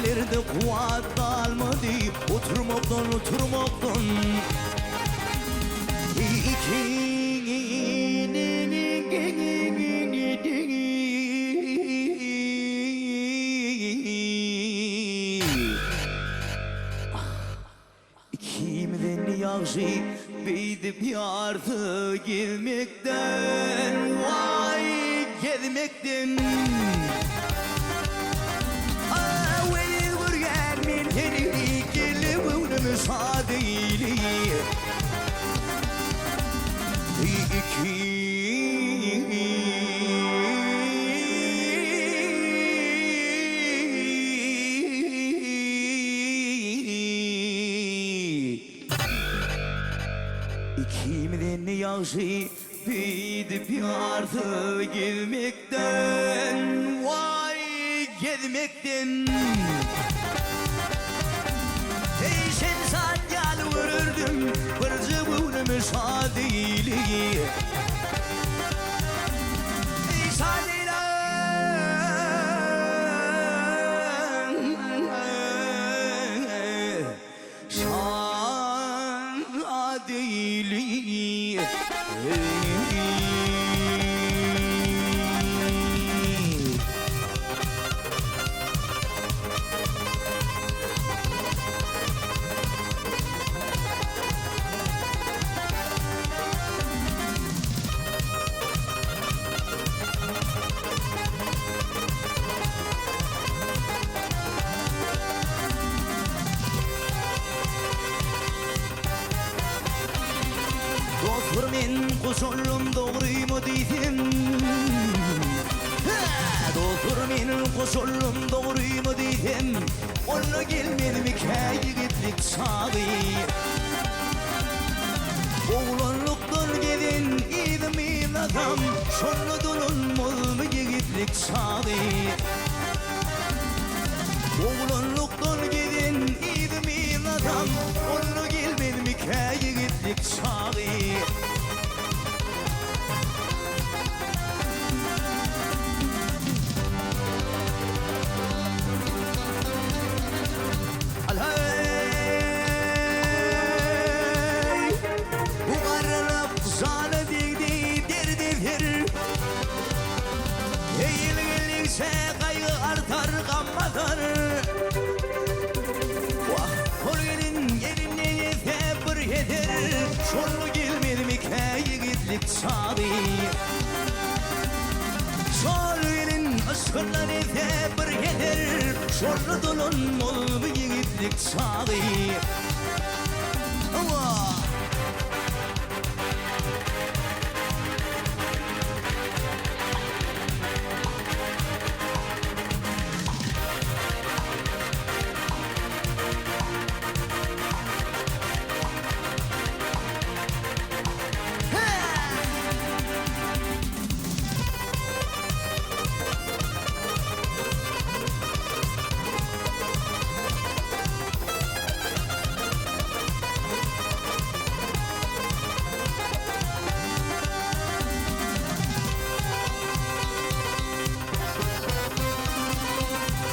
İleride kuat kalmadı oturmaktan İkimden yağşı beydip yardı gelmekten Vay gelmekten müsaadeyli İkimden yağşı beydip yardı gelmekten Vay gezmekten Ey sen sancağını vururdum bir zıvını müsaadeyliği Ey saadeyliği Dostlar men koşullum doğruymu dedim Dostlar men koşullum doğruymu dedim Onu gelmedim yigitlik sağı Oğlanlıktan gidin idim adam Şonu dolunmaz mı yigitlik sağı Oğlanlıktan gidin idim adam Onu gelmedim yigitlik sağı Alhay Bu karılıp sana değdi derdidir Eğilgillikse kaygı artar gammatar Vah kolgenin yerine yete bir yeter Şonu gelmedim yigitlik sağı Solgenin aşkından yete bir yeter Şonu dolunmaz mı yigitlik sağı Allah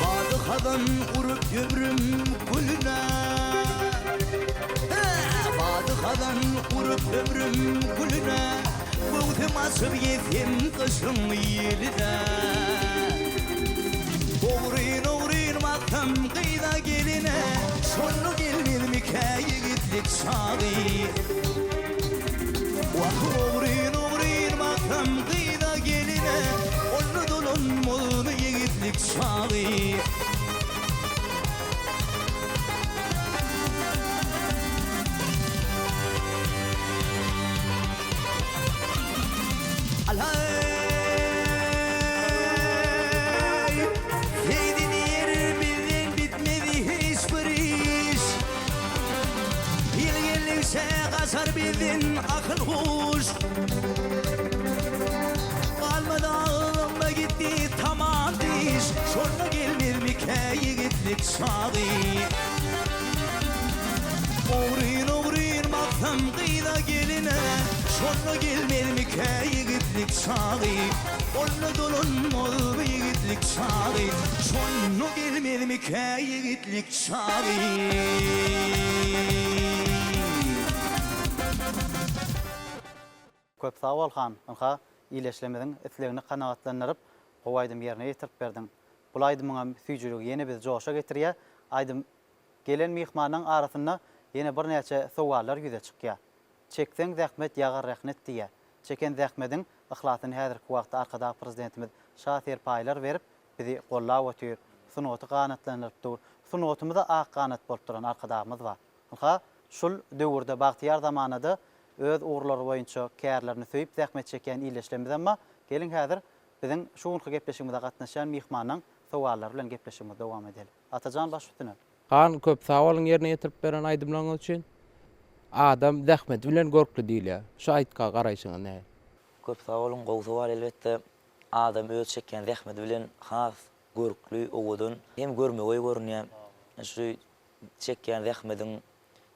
Badıkadan urup ömrüm gülüne Badıkadan urup ömrüm gülüne Bugdüm asıp yetim kışım yeline Oğruyun baktım kıyda geline Şonu gelmedim yigitlik sağı Vah oğruyun baktım kıyda geline Onu dolunmaz mı yigitlik sağı Alhay Yeydin yer bilden bitmedi hiçbir iş Yılgınlıksa kasar bildin akıl kuş Kalmadı ağlamda gitti tamam diş Şonu gelmir mi yigitlik sağı Oğruyun baktım kıyda geline Şonu gelmir mi yigitlik sağı Onu dolunmaz mı yigitlik sağı Şonu gelmir mi yigitlik sağı Köp sağ ol han. Anha iyileşlemedin, etlerini kanaatlanırıp gowaydym yerine ýetirip berdin. Bul aýdymyňa süýjüligi ýene biz joşa getirýär. Aýdym gelen mihmanyň arasynda ýene bir näçe sowallar ýüze çykýar. Çekseň zähmet ýagar rahmet diýär. Çeken zähmediň ihlasyn häzirki wagtda arkada prezidentimiz şahyr paýlar berip bizi gollap ötýür. Sunoty kanatlanýardyr. Sunotymyza ak kanat bolup duran arkadamyz bar. Anha şul döwürde bagtyar zamanada öz uğurları boýunça kärlerini söýüp zähmet çeken iyileşlemez amma gelin häzir biziň şuňky gepleşigimizde gatnaşan mihmanyň sowallary bilen gepleşigimize dowam edelim. Atajan baş üstüne. Kan köp sawalyň ýerine ýetirip beren aýdymlaryň üçin adam zähmet bilen gorkly diýilýär. Şu aýtga garaýşyňa näme? Köp sawalyn gowsy bar elbetde. Adam öz çeken zähmeti bilen has görkli owudun hem görmegi görünýär. Şu çekýän zähmetiň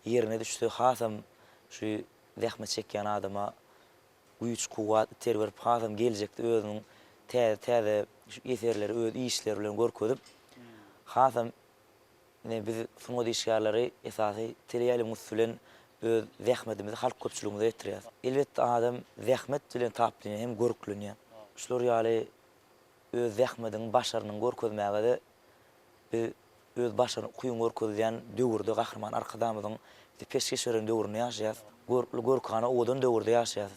ýerine düşdi. Hasam şu zähmet çekýän adama güýç kuwat ter berip hasam geljekde özüniň täze şu eserleri öz işleri bilen görkezip hasam biz sunudy işgärleri esasy teleýäli musulin öz zähmetimizi halk köpçüligine ýetirýär. Elbetde adam zähmet bilen tapdynýar hem görklenýär. Şular ýaly öz zähmetiň başarynyň görkezmägide biz öz başaryny kuýun görkezýän döwürde gahrman arkadamyzyň peşkeşeren döwrüne ýaşaýar. Görkana odan döwürde ýaşaýar.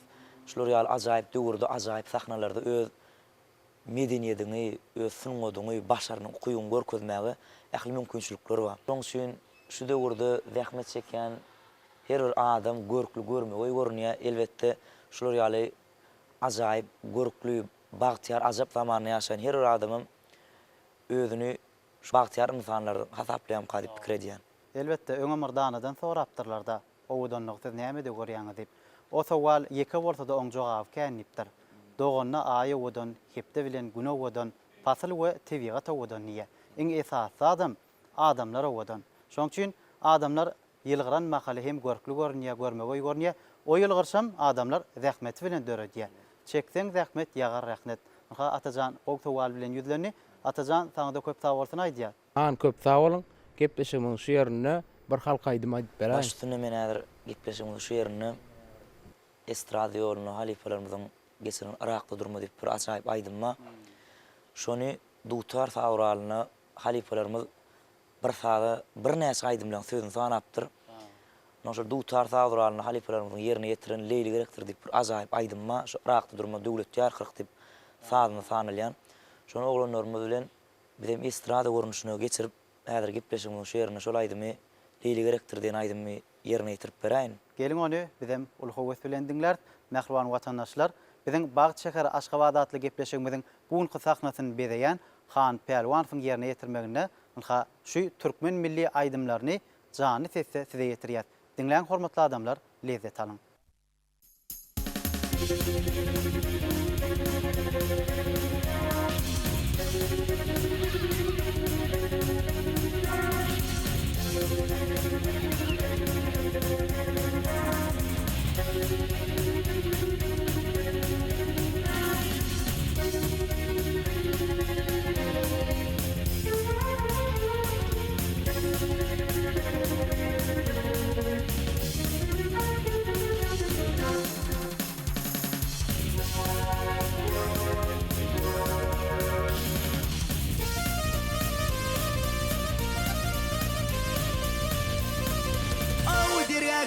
Şular ýaly ajaýyp döwürde ajaýyp sahnalarda öz medeniýetini, öz sunudyny, başaryny kuýun görkezmäge ähli mümkinçilikleri bar. Şoň üçin şu döwürde zähmet çekýän her bir adam görkli görmegi görünýär. Elbetde şular ýaly ajaýyp görkli bagtyar ajap zamanyny ýaşaýan her bir adamym özüni şu bagtyar insanlary hasaplaýan kadyp pikir edýän. Elbetde öňe mırdanadan sorapdyrlarda owudanlyk siz näme de görýäňiz diýip. O sowal ýeke ortada oň jogap känipdir. Dogonna aýy owudan, hepde bilen güne owudan, pasyl we tebigat owudan niýe. Iň esasy adamlar owudan. Şoň üçin adamlar ýylgyran mahaly hem görkli görünýär, görmegi görünýär. O ýylgyrşam adamlar zähmet bilen döredýär. Çekseň zähmet ýagar rahmet. Ha Atajan o sowal bilen ýüzlenni. Atajan saňda köp sag bolsun aýdýar. An köp sag bolun. Gepleşimiň şu ýerine bir halk aýdym aýdyp berýär. Başlygyny men häzir gepleşimiň şu ýerine estrada ýoluny halifalarymyzyň geçiren Irakda durma diýip bir ajaýyp aýdymma. Şonu dutar sawralyny halifalarymyz bir saga bir näçe aýdym bilen sözüni sanapdyr. Noşa dutar sawralyny halifalarymyzyň ýerine ýetiren leýli gerekdir diýip bir ajaýyp aýdymma. Şu Irakda durma döwlet ýarkyk diýip sagyny sanalýan. Şonu oglanlarymyz bilen bizim estrada görnüşine geçirip häzir gepleşimiň şu ýerine şol aýdymy leýli gerekdir diýen aýdymy ýerine ýetirip beräýin. Gelin onu bizim ulhowet bilen dinler, mähruban watandaşlar. Bizim Bagty şäher Aşgabat adly gepleşigimiziň bugunky sahnasyny bezeýän Han Pelwanowyň ýerine ýetirmegine ha şu türkmen milli aýdymlaryny jany sesse size ýetirýär. Dinleýän hormatly adamlar, lezzet alyň.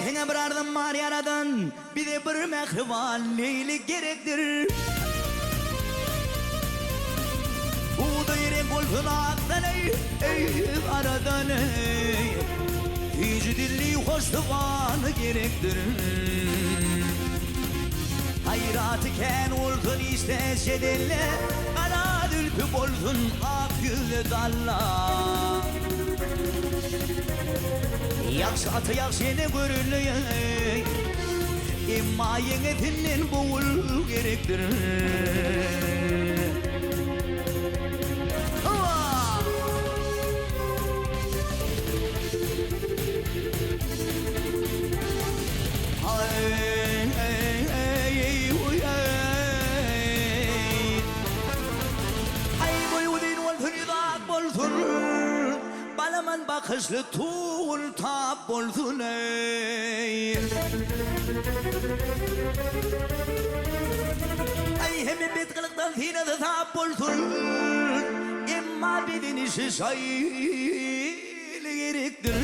Henge bir ardım var yaradan, bir de bir mehriban leyli gerektir. Uğda yere koltuğun aktan ey aradan ey. Hiç dilli hoş duvanı gerektir. Hayratı ken oldun işte şedelle, kara dülpü boldun ak yüzlü dalla. Yaxşı atı yaxşı ne görülüyor. İmma yengetinden boğul gerektir. Balaman bakışlı tuğul tap bolsun ey. Ay hem betkılıktan yine de tap bolsun. İmma bilinişi sayılı gerektir.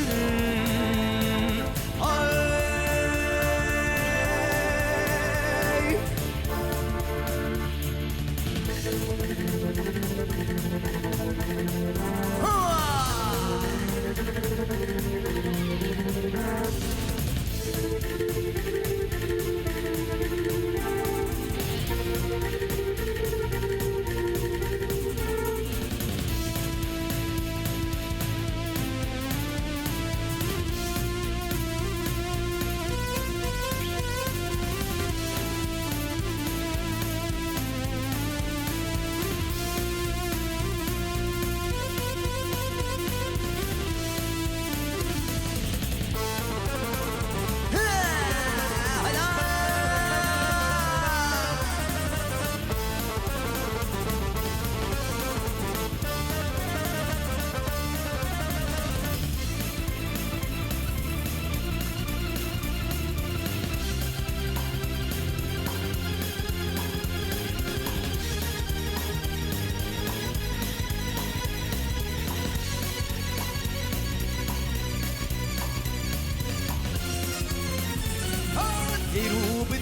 Ay.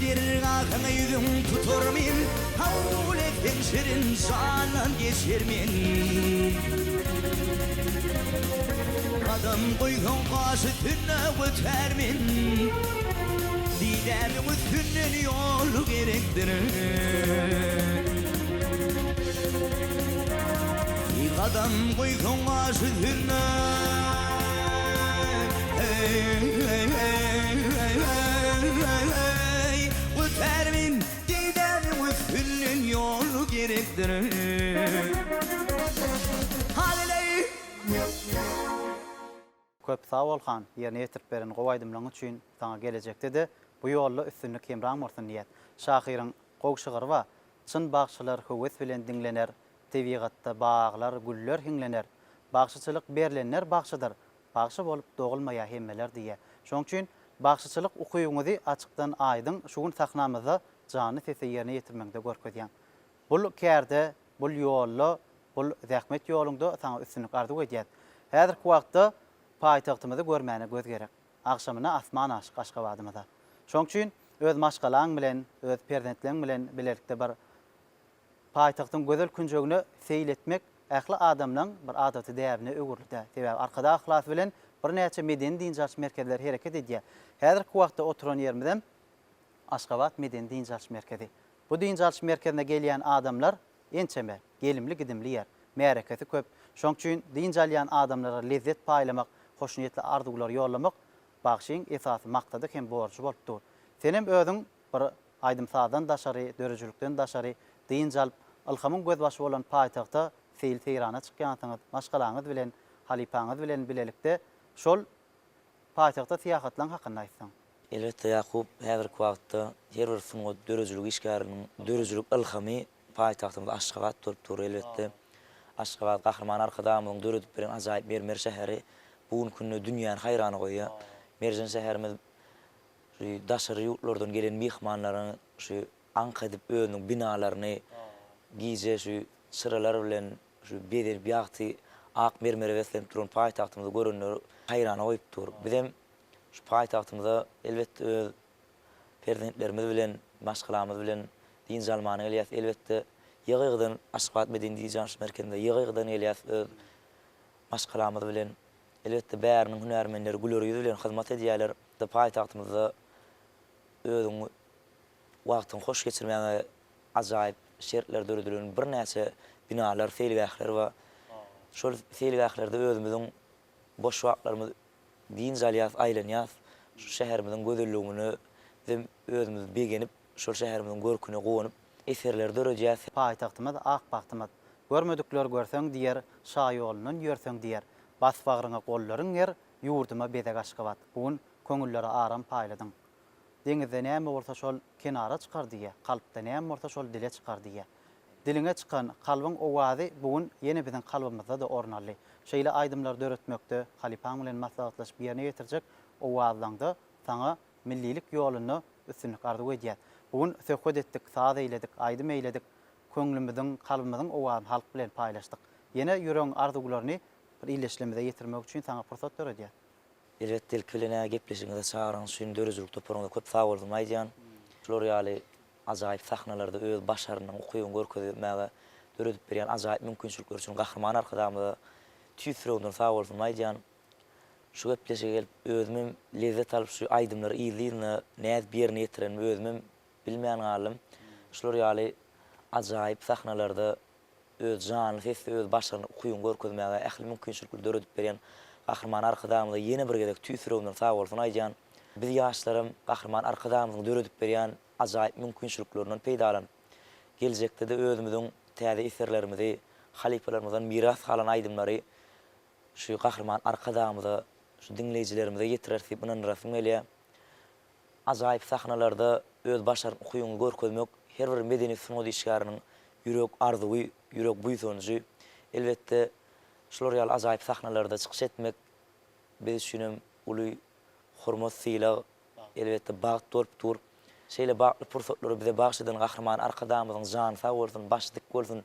bir ağına yüzüm tutur min Havul etken şirin zanan geçer min Kadam koygun qaşı tünne öter min Didemin üstünden yolu gerektir Kadam koygun qaşı tünne Ötermin Didemin üstünden yolu gerektir Haliley Köp sağ ol han, yerine yetirip beren gowaydymlaryň üçin taňa gelecekde de bu ýolda üstünlük hemraň bolsun diýär. Şahyryň gowşygyry çyn bagşylar höwes bilen dinlener, tebigatda baglar, güller hiňlener. Bagşyçylyk berlenler bagşydyr. Bagşy bolup dogulmaýa hemmeler diýär. Şoň üçin bagşyçylyk ukuýuňyzy açykdan aýdyň şu gün sahnamyzda jany sesi yerine ýetirmekde görkezýän. Bul kärde, bul ýolda, bul zähmet ýolunda taňa üstünlük arzuw edýär. Häzirki wagtda paýtagtymyzy görmäne göz gerek. Akşamyna asman aşyk Aşgabadymyza. Şoň üçin öz maşgalaň bilen, öz perzentleriň bilen bilelikde bir paýtagtyň gözel künjegini seýil etmek ähli adamlaryň bir adaty däbine öwürlükde. Sebäbi arkada ahlas bilen bir näçe medeni dinjaç merkezleri hereket edýär. Häzirki wagtda oturan ýerimizem Aşgabat medeni dinjaç merkezi. Bu dinjaç merkezine gelýän adamlar ençeme gelimli gidimli ýer. Märeketi köp. Şoň üçin dinjalýan adamlara lezzet paýlamak, hoşnýetli arzuwlar ýollamak bagşyň esasy maksady hem borçy bolup dur. Senem özüň bir aýdymsadan daşary, dörejülükden daşary, dinjal alhamyň göz başy bolan paýtagta seýil teýrana çykýansyňyz, maşgalaňyz bilen, halipaňyz bilen bilelikde şol paýtagta syýahatlaryň hakynda aýtsaň. Elbette Yakup häzirki wagtda her bir suňa dörejülük işgäriniň dörejülük alhamy paýtagtymyzda Aşgabat durup dur elbette. Aşgabat Gahrman arkadamyň döredip beren ajaýyp bir şäheri bugün günü dünýäni haýrany goýýar. Merjen şäherimiz şu daşary ýurtlardan gelen mehmanlaryň şu ank edip özüniň binalaryny gize şu sıralar bilen şu beder biýagty ak mermere beslenip duran paýtagtymyzda görünýär haýrany goýup dur. Bizem şu paýtagtymyzda elbette öz prezidentlerimiz bilen, maşgalamyz bilen dinjalmany Elias elbette ýygydan Aşgabat medeni dinjaç merkezinde ýygydan Elias öz maşgalamyz bilen elbette bäriniň hünärmenleri güler ýüzi bilen hyzmat edýärler. Paýtagtymyzda özüň wagtyny hoş geçirmäge ajaýyp şertler döredilen bir näçe binalar, feýlegähler we şol feýlegählerde özümiziň boş wagtlarymyz dinjalýas, aýlanýas, şu şäherimiziň gözelligini we özümiz begenip şol şäherimiziň görküne gowunyp eserler döredýäs. Paýtagtymyz Akbagtymyz. Görmedikler görseň diýer, şa ýolundan ýörseň diýer. Bas bagryňa gollaryň yer, ýurduma bezek Aşgabat. Bugün köňüllere aram paýladyň. Deňizde näme bolsa şol kenara çykar diýer, kalpda näme bolsa şol dile çykar diýer. Diliňe çykan kalbyň owazy bugün ýene biziň kalbymyzda da ornally. Şeýle aýdymlar döretmekde, halipaň bilen maslahatlaşyp ýerine ýetirjek owazlaňda saňa millilik ýoluny üstünlik arzuw edýär. Bugün söhbet etdik, saz eýledik, aýdym eýledik. Köňlümizden, kalbymyzyň owazyny halk bilen paýlaşdyk. Ýene ýüregiň arzuwlaryny bir ileşlemede ýetirmek üçin saňa pursat berýär. Elbette ilkilene gepleşiňizde çağıran şuň dörejülük toprağynda köp sag boldum aýdýan. Şolar ýaly ajaýyp sahnalarda öz başaryny okuýan görkezmäge döredip berýän ajaýyp mümkinçilikler üçin Gahrman arkadamyda tüýsüregden sag boldum aýdýan. Şu gepleşige gelip özümem lezzet alyp şu aýdymlary ýylyny näde bir ýerine ýetiren özümem bilmeýän galym. Şolar ýaly ajaýyp sahnalarda öz jany sesli öz başaryny okuýan görkezmäge ähli mümkinçilikler döredip berýän Gahrman arkadamyda ýene bir gezek tüýsüregden sag bolsun aýdýan. Biz ýaşlarym Gahrman arkadamyzyň döredip berýän ajaýyp mümkinçiliklerinden peýdalan. Geljekde de özümiziň täze eserlerimizi, halipalarymyzdan miras halan aýdymlary şu Gahrman arkadamyza, şu dinleýijilerimize ýetirersip inanýarsym elýär. Ajaýyp sahnalarda öz başaryny okuýan görkezmek her bir medeni sunudy işgäriniň ýürek arzuwy, ýürek buýsanyjy. Elbette şolar ýaly ajaýyp sahnalarda çykyş etmek biz üçin uly hormat syýlag, elbette bagyt bolup dur. Şeýle bagly pursatlary bize bagşydan Gahrman arkadamyzyň jany sag bolsun, başlyk bolsun.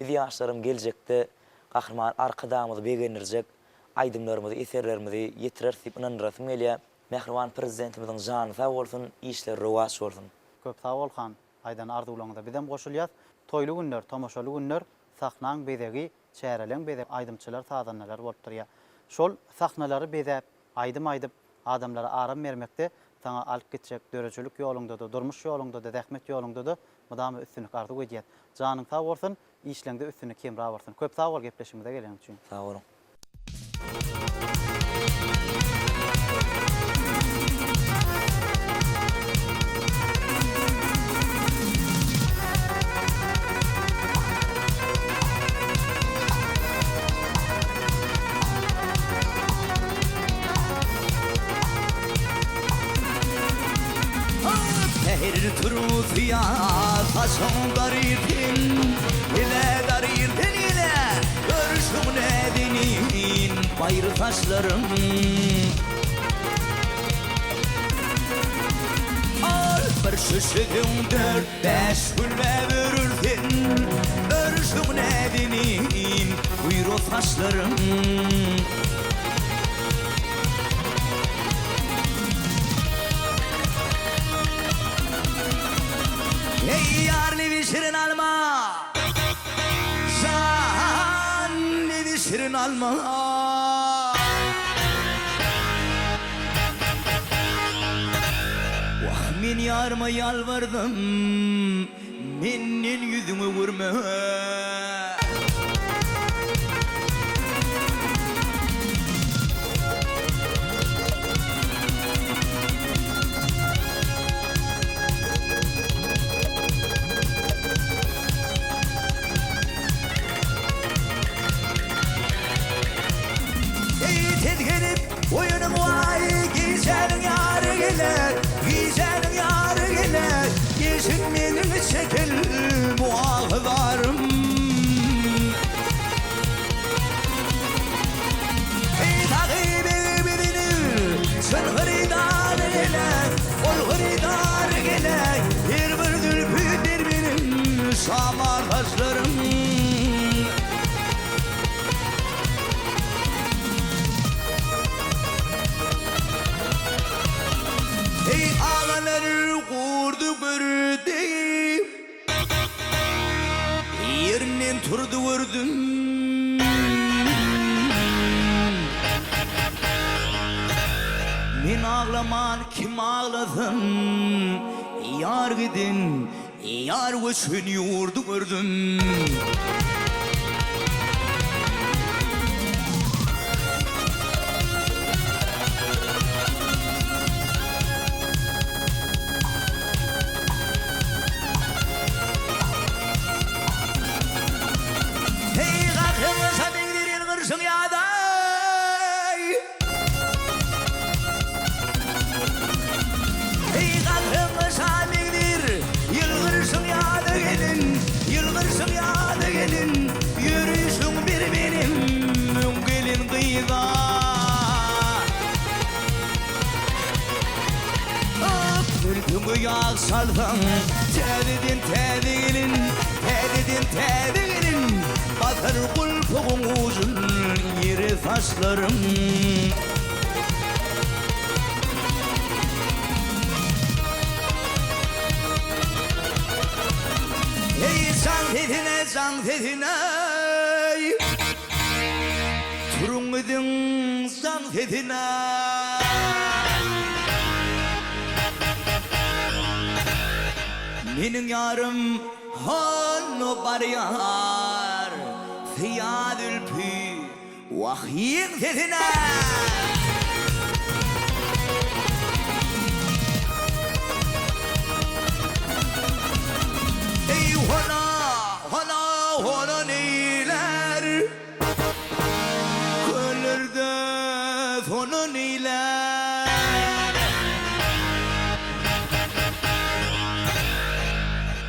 Biz ýaşlarym geljekde Gahrman arkadamyzy begenirjek aýdymlarymyzy, eserlerimizi ýetirersip inanýarsym elýär. Mehriban prezidentimiziň jany sag bolsun, işler rowaj bolsun. Köp sag bol han. Aydan arzuwlaňyzda bizem goşulýar. Toýly günler, tomoşaly günler sahnaň bezegi, çäreleň bezek aýdymçylar, sazanlar bolup durýar. Şol sahnalary bezep, aýdym-aýdyp adamlara aram bermekde sana alyp gitjek döreçilik ýolunda da, durmuş ýolunda da, zähmet ýolunda da mudamy üstünlük arzu edýär. Janyň sag bolsun, işleňde üstünlük kemra bolsun. Köp sag bol gepleşigimize gelen üçin. Sağ olun. Tehir turuz ya taşon darifin ile darifin ile görüşüm nedinin bayrı taşlarım al bir şişigim 4-5 gülme vürürdün görüşüm nedinin buyru taşlarım Hey yar nevi şirin alma Şahan nevi şirin alma Vah min yarıma yalvardım Menin yüzümü vurma Oyunun vay giysenin yarı gelir Giysenin yarı gelir Giysin benim şekil muahvarım Ey takibi birini Sen hıridar gelir Ol hıridar gelir Bir zülfüdür benim Şamar taşlarım Ey ağalar kurdu gördü Yerinden turdu vurdum Men ağlaman kim ağlasın Yar gidin Yar göçün yurdu gördüm Kırsın ya day Ey kalkın samindir Yılgırsın ya da gelin Yılgırsın ya da gelin Yürüsün bir benim Gelin kıyıda Ülkümü yağ saldan Tedidin tedilin Tedidin tedilin Batır kulpuğun uzun yeri taşlarım Ey zangfetine zangfetine Turun edin zangfetine Benim yarım hanı bar yar Fiyadül pü vahyin sesine Ey hona neyler Kölürde hona neyler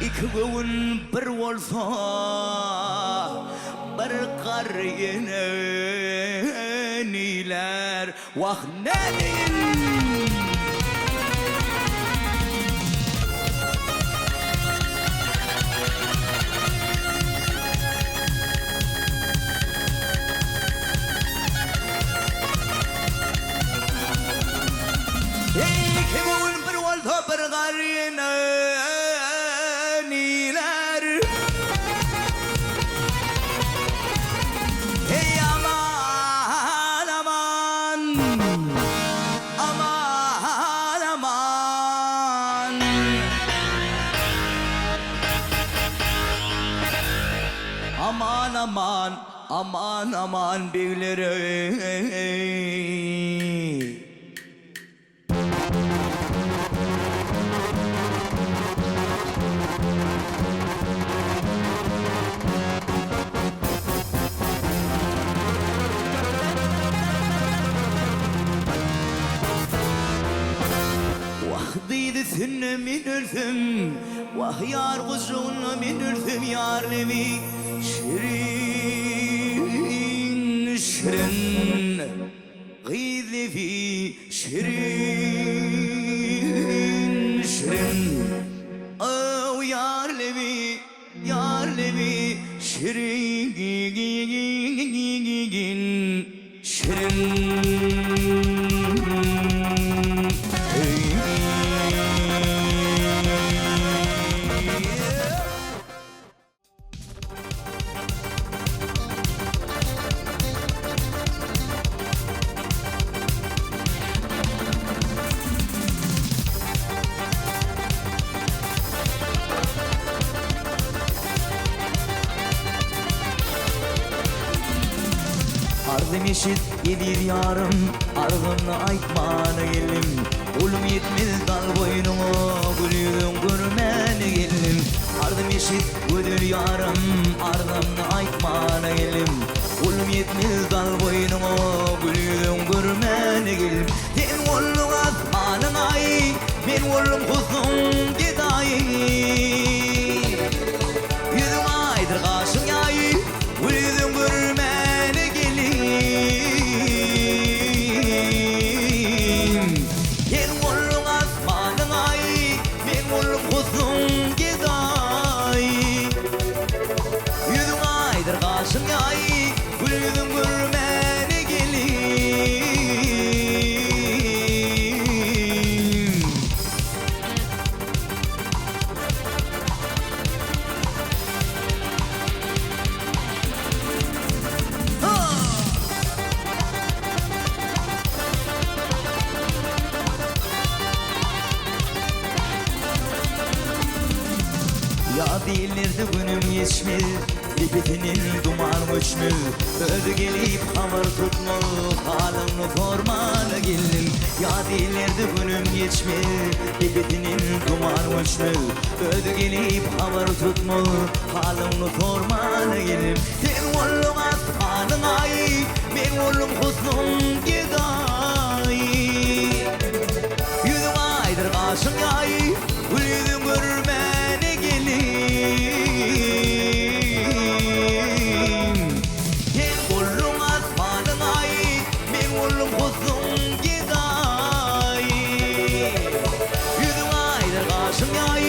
İki gövün bir olsa Bir kar yeniler Vah ne deyin Ey ki gövün bir olsa bir kar yeniler aman aman aman beyleri. Vahdiydi sünne min ülfüm, vah yar kuzunla min ülfüm yarlemi. Şirin şirin, gizli fi şirin şirin. Oh yarlemi, yarlemi, şirin şirin. Ardım eşit gelir yarım, ardımla aytmana gelim. Ulum yetmez dal boynumu, gülüyüm görmene gelim. Ardım eşit gelir yarım, ardımla aytmana gelim. Ulum yetmez dal boynumu, gülüyüm görmene gelim. Sen ollum asmanın ay, ben ollum kuzum gidayi. Yüzüm aydır kaşım yayı, gülüyüm görmene gelim. Sen ollum asmanın ay, ben ollum kuzum gidayi. Yüzüm aydır kaşım yayı, gülüyüm görmene gelim. Ya değillerdi günüm geçmez, Dipetinin duman uçmu, ödü gelip hamur tutmu, halımlı formana geldim. Ya değillerdi günüm geçmez, Dipetinin duman uçmu, ödü gelip hamur tutmu, halımlı formana geldim. Sen ollum asmanın ay, ben ollum husnum gidayi. Yüzüm aydır kaşım yay, yüzüm görmene gelim. Sen ollum asmanın ay, ben ollum husnum gidayi. Yüzüm aydır kaşım yay,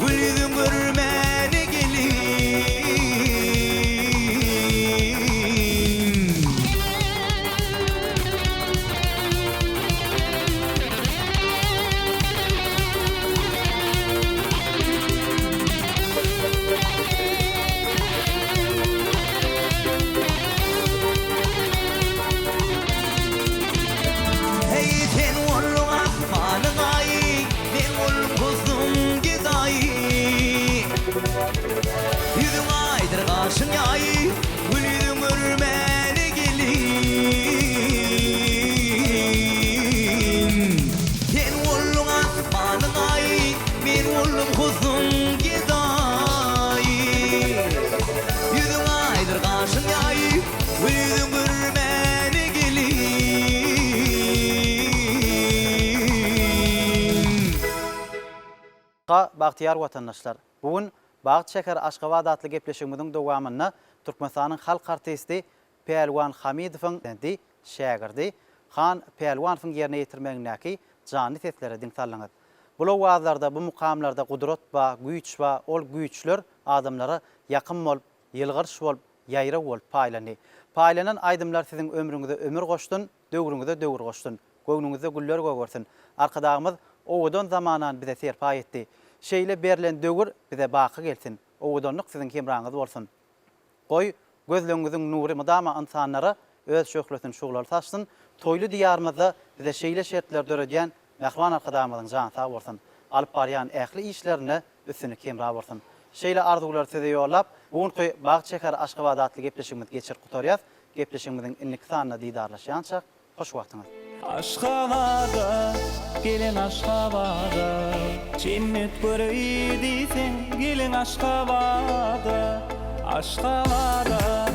yüzüm görmene gelim. Hey sen ollum asmanın ay, ben ollum kuzum gidayi. Yüzüm aydır kaşım yay, yüzüm görmene gelim. Sen ollum asmanın ay, ben ollum kuzum gidayi. Yüzüm aydır kaşım yay, yüzüm görmene gelim. Bahtiyar vatandaşlar, bugün Bağıt Şeker Aşgabat adlı gepleşigimiziň dowamyna Türkmenistanyň halk artisti Pelwan Hamidowyň dendi şägirdi Han Pelwanowyň ýerine ýetirmegiňdäki jany sesleri diňsalaňyz. Bu wagtlarda, bu mukamlarda gudrat we güýç we ol güýçler adamlara ýakyn bolup, ýylgyrş bolup, ýaýra bolup paýlany. Paýlanan aýdymlar siziň ömrüňize ömür goşdun, döwrüňize döwür goşdun, göwnüňize güller göwürsin. Arkadagymyz owadan zamanan bize serpa etdi. Şeýle berilen döwür bize baky gelsin. Owadanlyk siziň kemraňyz bolsun. Goý gözleriňiziň nury mydama insanlara öz şöhretini şuglar taşsın. Toylu diýarymyzda bize şeýle şertler döredýän Mehman arkadamyzyň jany sag bolsun. Alyp barýan ähli işlerine üstüni kemra bolsun. Şeýle arzuwlar size ýollap Bugünkü Bağıt Şeker Aşgabat adly gepleşigimiz geçir gutarýar. Gepleşigimiziň ilki sanyna diýdarlaşýançak. Hoş wagtyňyz. Aşgabat'a, gelin Aşgabat'a, cennet göreydi sen, gelin Aşgabat'a, Aşgabat'a,